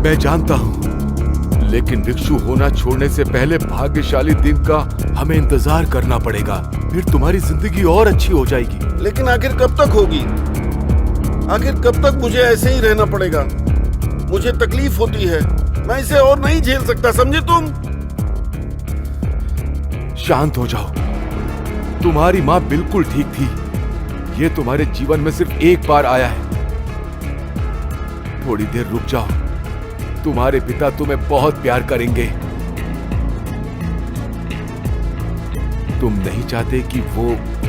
मैं जानता हूँ, लेकिन भिक्षु होना छोड़ने से पहले भाग्यशाली दिन का हमें इंतजार करना पड़ेगा। फिर तुम्हारी जिंदगी और अच्छी हो जाएगी। लेकिन आखिर कब तक होगी? आखिर कब तक मुझे ऐसे ही रहना पड़ेगा? मुझे तकलीफ होती है, मैं इसे और नहीं झेल सकता, समझे तुम? शांत हो जाओ। तुम्हारी माँ बिल्कुल ठीक थी। ये तुम्हारे जीवन में सिर्फ एक बार आया है। थोड़ी देर रुक जाओ। तुम्हारे पिता तुम्हें बहुत प्यार करेंगे। तुम नहीं चाहते कि वो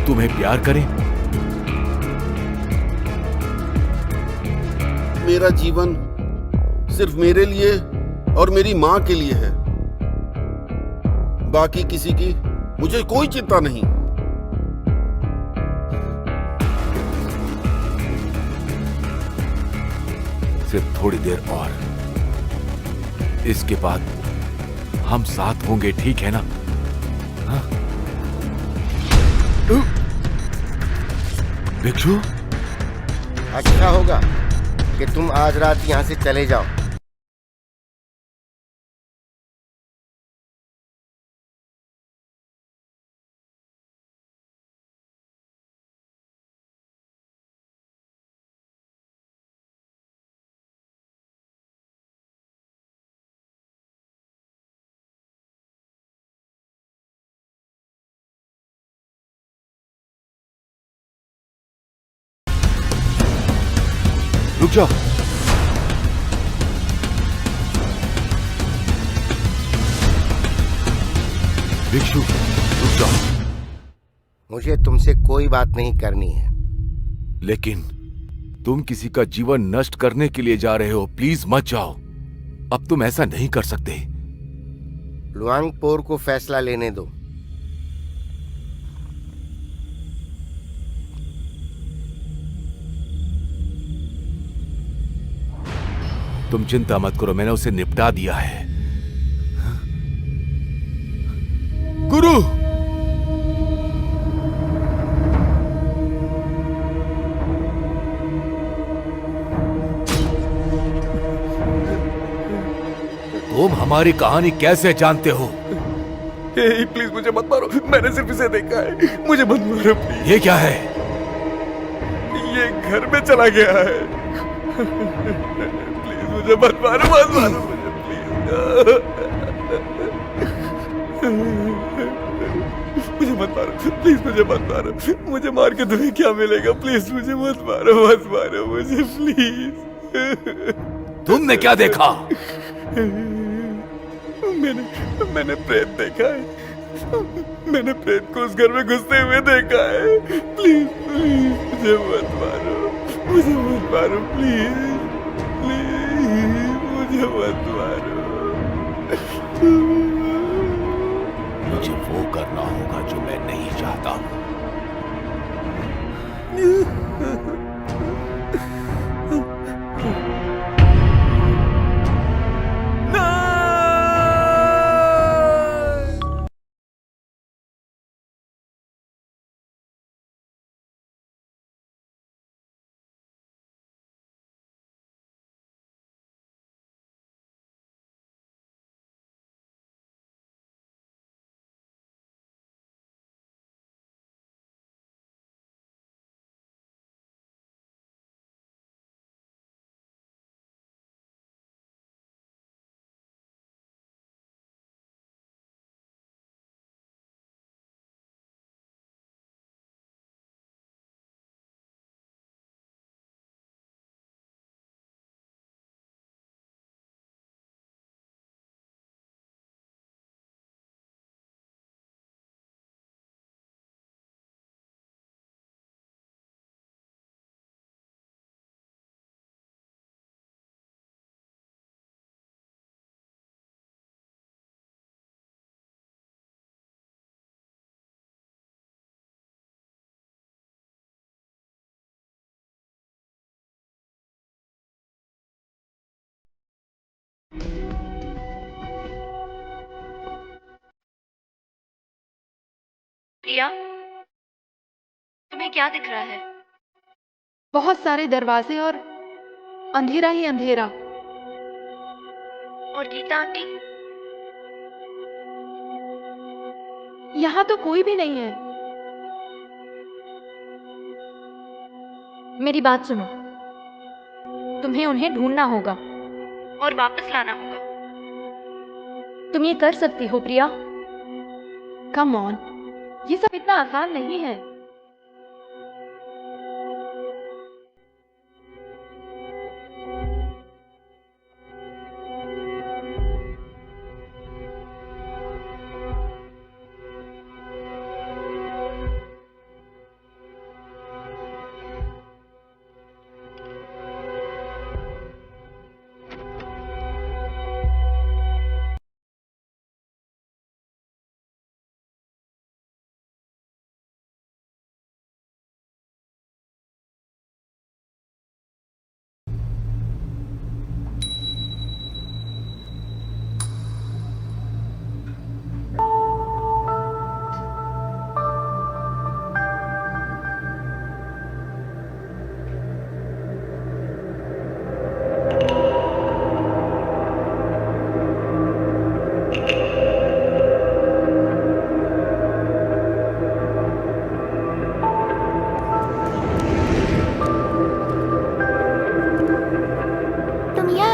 तुम्हें प्यार करें? मेरा जीवन सिर्फ मेरे लिए और मेरी माँ के लिए है। बाकी किसी की मुझे कोई चिंता नहीं। सिर्फ थोड़ी देर और, इसके बाद हम साथ होंगे, ठीक है ना? हाँ? भिक्षु, अच्छा होगा कि तुम आज रात यहाँ से चले जाओ। रुक जाओ। भिक्षु, रुक जाओ। मुझे तुमसे कोई बात नहीं करनी है। लेकिन तुम किसी का जीवन नष्ट करने के लिए जा रहे हो। प्लीज मत जाओ। अब तुम ऐसा नहीं कर सकते। लुआंगपोर को फैसला लेने दो। तुम चिंता मत करो, मैंने उसे निपटा दिया है। गुरु, तुम हमारी कहानी कैसे जानते हो? प्लीज मुझे मत मारो, मैंने सिर्फ इसे देखा है। मुझे मत मारो प्लीज। ये क्या है? ये घर में चला गया है। प्लीज मुझे मत मारो, मत मारो मुझे प्लीज। मुझे मत मारो प्लीज, मुझे मत मारो। मुझे मार के तुम्हें क्या मिलेगा? प्लीज मुझे मत मारो, मत मारो मुझे प्लीज। तुमने क्या देखा? मैंने प्रेत देखा है। मैंने प्रेत को उस घर में घुसते हुए देखा है। प्लीज प्लीज मुझे मत मारो, मुझे मत मारो प्लीज, प्लीज मुझे मत मारो। मुझे वो करना होगा जो मैं नहीं चाहता। प्रिया, तुम्हें क्या दिख रहा है? बहुत सारे दरवाजे और अंधेरा ही अंधेरा। और गीता आंटी? यहाँ तो कोई भी नहीं है। मेरी बात सुनो, तुम्हें उन्हें ढूंढना होगा और वापस लाना होगा। तुम ये कर सकती हो प्रिया। कम ऑन, ये सब इतना आसान नहीं है।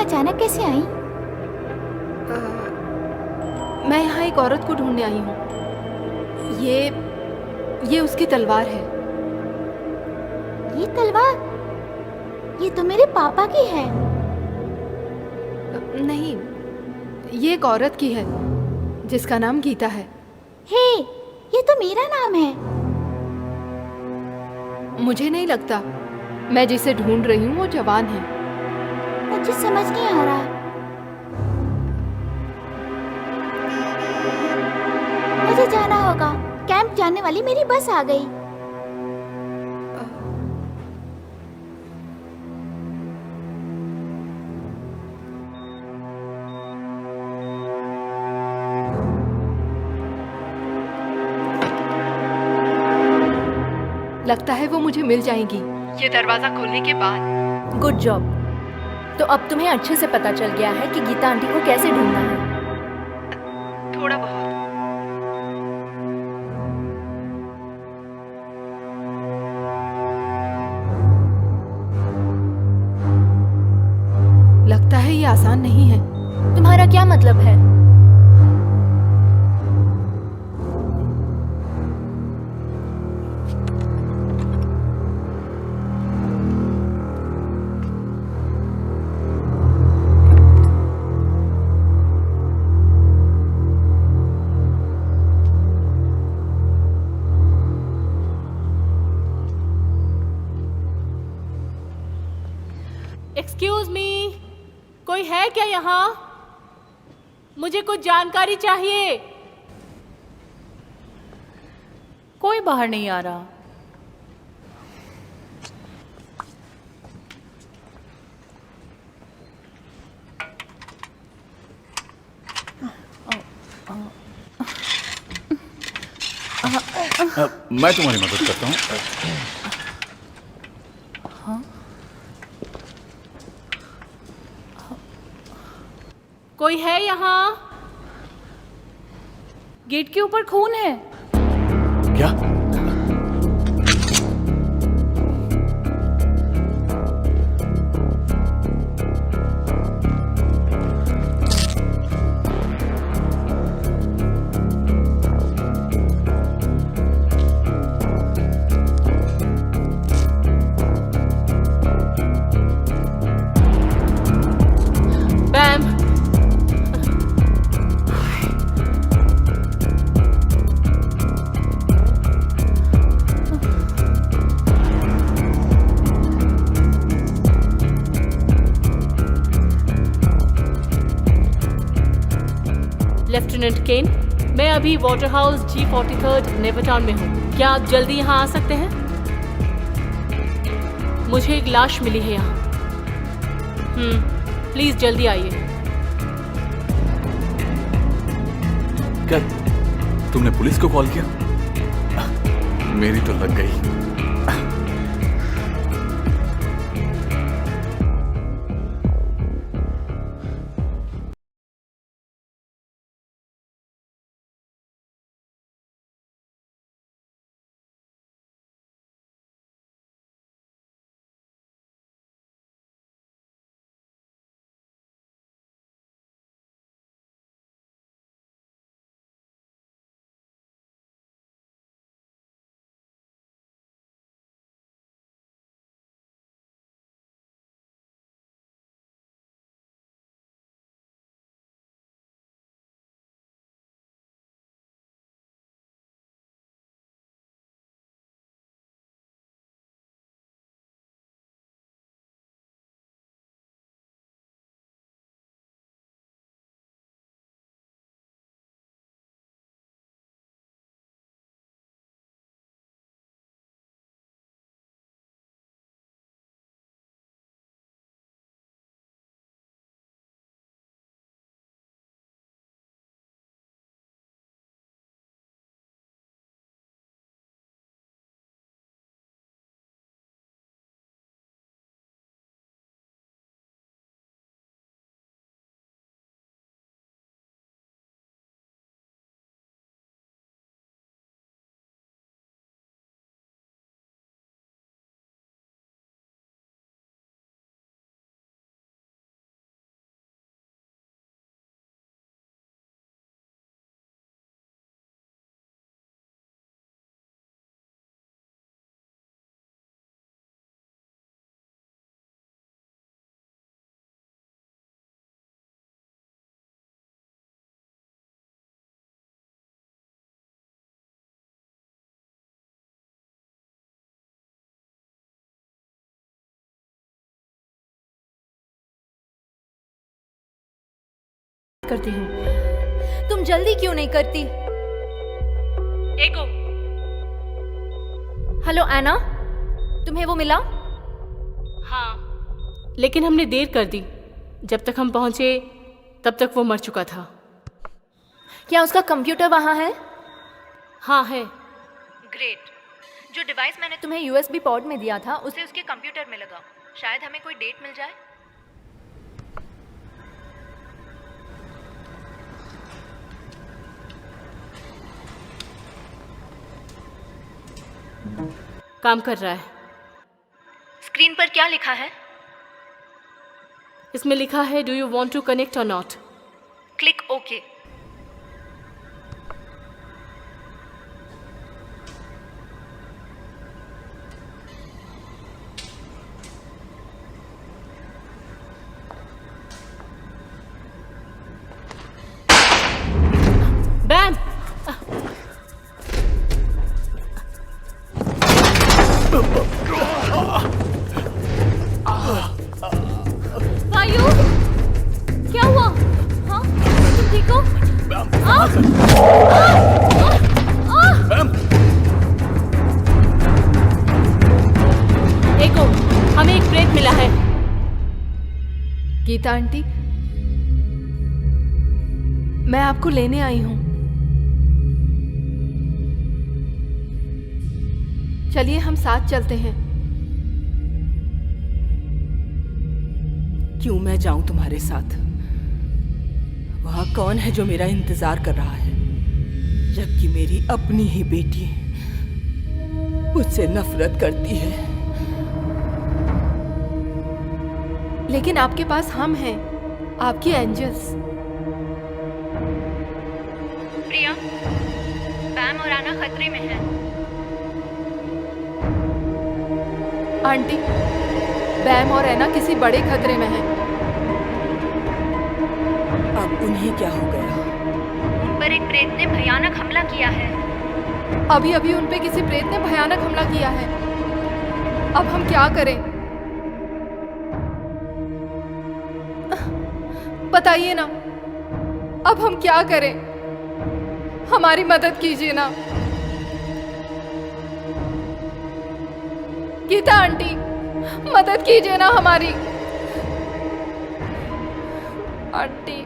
अचानक कैसे आई? मैं यहाँ एक औरत को ढूंढने आई हूँ। ये उसकी तलवार है। ये तलवार? ये तो मेरे पापा की है। नहीं, ये एक औरत की है जिसका नाम गीता है। हे, ये तो मेरा नाम है। मुझे नहीं लगता मैं जिसे ढूंढ रही हूँ वो जवान है। मुझे समझ नहीं आ रहा। मुझे जाना होगा। कैंप जाने वाली मेरी बस आ गई। लगता है वो मुझे मिल जाएंगी ये दरवाजा खोलने के बाद। Good job. तो अब तुम्हें अच्छे से पता चल गया है कि गीता आंटी को कैसे ढूंढना है। थोड़ा बहुत। लगता है ये आसान नहीं है। तुम्हारा क्या मतलब है? एक्सक्यूज मी, कोई है क्या यहाँ? मुझे कुछ जानकारी चाहिए। कोई बाहर नहीं आ रहा। मैं तुम्हारी मदद करता हूँ। हाँ? कोई है यहाँ? गेट के ऊपर खून है। क्या? बैम, लेफ्टिनेंट केन, मैं अभी वाटर हाउस G43 नेवरटाउन में हूँ। क्या आप जल्दी यहाँ आ सकते हैं? मुझे एक लाश मिली है यहाँ। प्लीज जल्दी आइए। क्या तुमने पुलिस को कॉल किया? मेरी तो लग गई। करती हूँ। तुम जल्दी क्यों नहीं करती? एगो। हेलो एना, तुम्हें वो मिला? हाँ, लेकिन हमने देर कर दी। जब तक हम पहुंचे तब तक वो मर चुका था। क्या उसका कंप्यूटर वहाँ है? हाँ है। ग्रेट। जो डिवाइस मैंने तुम्हें यूएसबी पोर्ट में दिया था उसे उसके कंप्यूटर में लगाओ। शायद हमें कोई डेट मिल जाए। काम कर रहा है। स्क्रीन पर क्या लिखा है? इसमें लिखा है do you want to connect or not. Click okay. Bam. Vayu, क्या हुआ? हाँ, तुम ठीक हो? एको, हमें एक ब्रेक मिला है। गीता आंटी, मैं आपको लेने आई हूँ। चलिए हम साथ चलते हैं। क्यों मैं जाऊं तुम्हारे साथ? वहां कौन है जो मेरा इंतजार कर रहा है, जबकि मेरी अपनी ही बेटी मुझसे नफरत करती है। लेकिन आपके पास हम हैं, आपकी एंजल्स। प्रिया, बैम और आना खतरे में हैं। आंटी, बैम और एना किसी बड़े खतरे में हैं। अब उन्हें क्या हो गया? उन पर एक प्रेत ने भयानक हमला किया है। अभी अभी उन पे किसी प्रेत ने भयानक हमला किया है। अब हम क्या करें? बताइए ना, अब हम क्या करें? हमारी मदद कीजिए ना। गीता आंटी, मदद कीजिए ना हमारी। आंटी,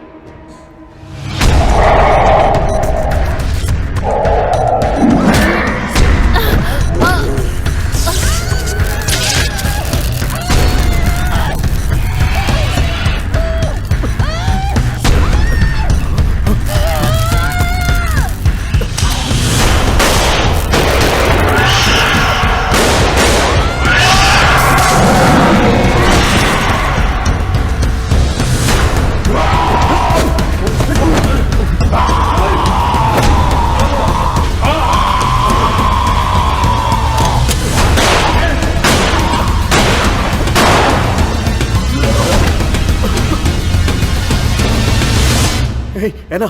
हे एना,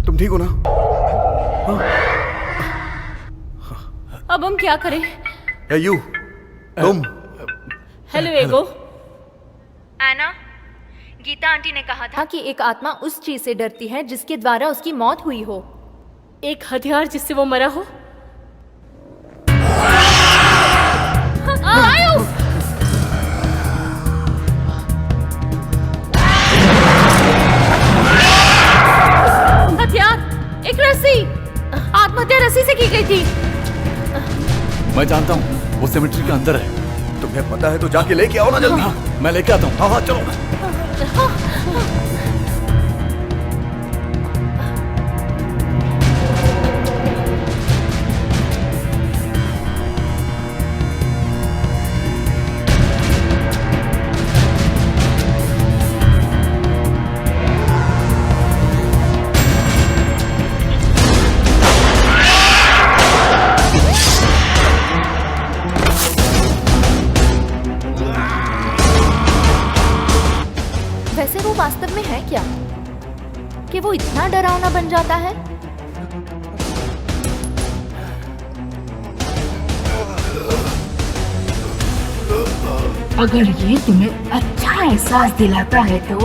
तुम ठीक हो ना? अब हम क्या करें? हे यू, तुम। हेलो एगो। एना, गीता आंटी ने कहा था कि एक आत्मा उस चीज से डरती है जिसके द्वारा उसकी मौत हुई हो। एक हथियार जिससे वो मरा हो? आयो! हथियार, एक रस्सी। आत्महत्या रस्सी से की गई थी। मैं जानता हूँ, वो सेमेट्री के अंदर है। तुम्हें पता है तो जाके लेके आओ ना जल्दी। मैं लेके आता हूँ। हाँ हाँ चलो। वैसे वो वास्तव में है क्या कि वो इतना डरावना बन जाता है? अगर ये तुम्हें अच्छा एहसास दिलाता है तो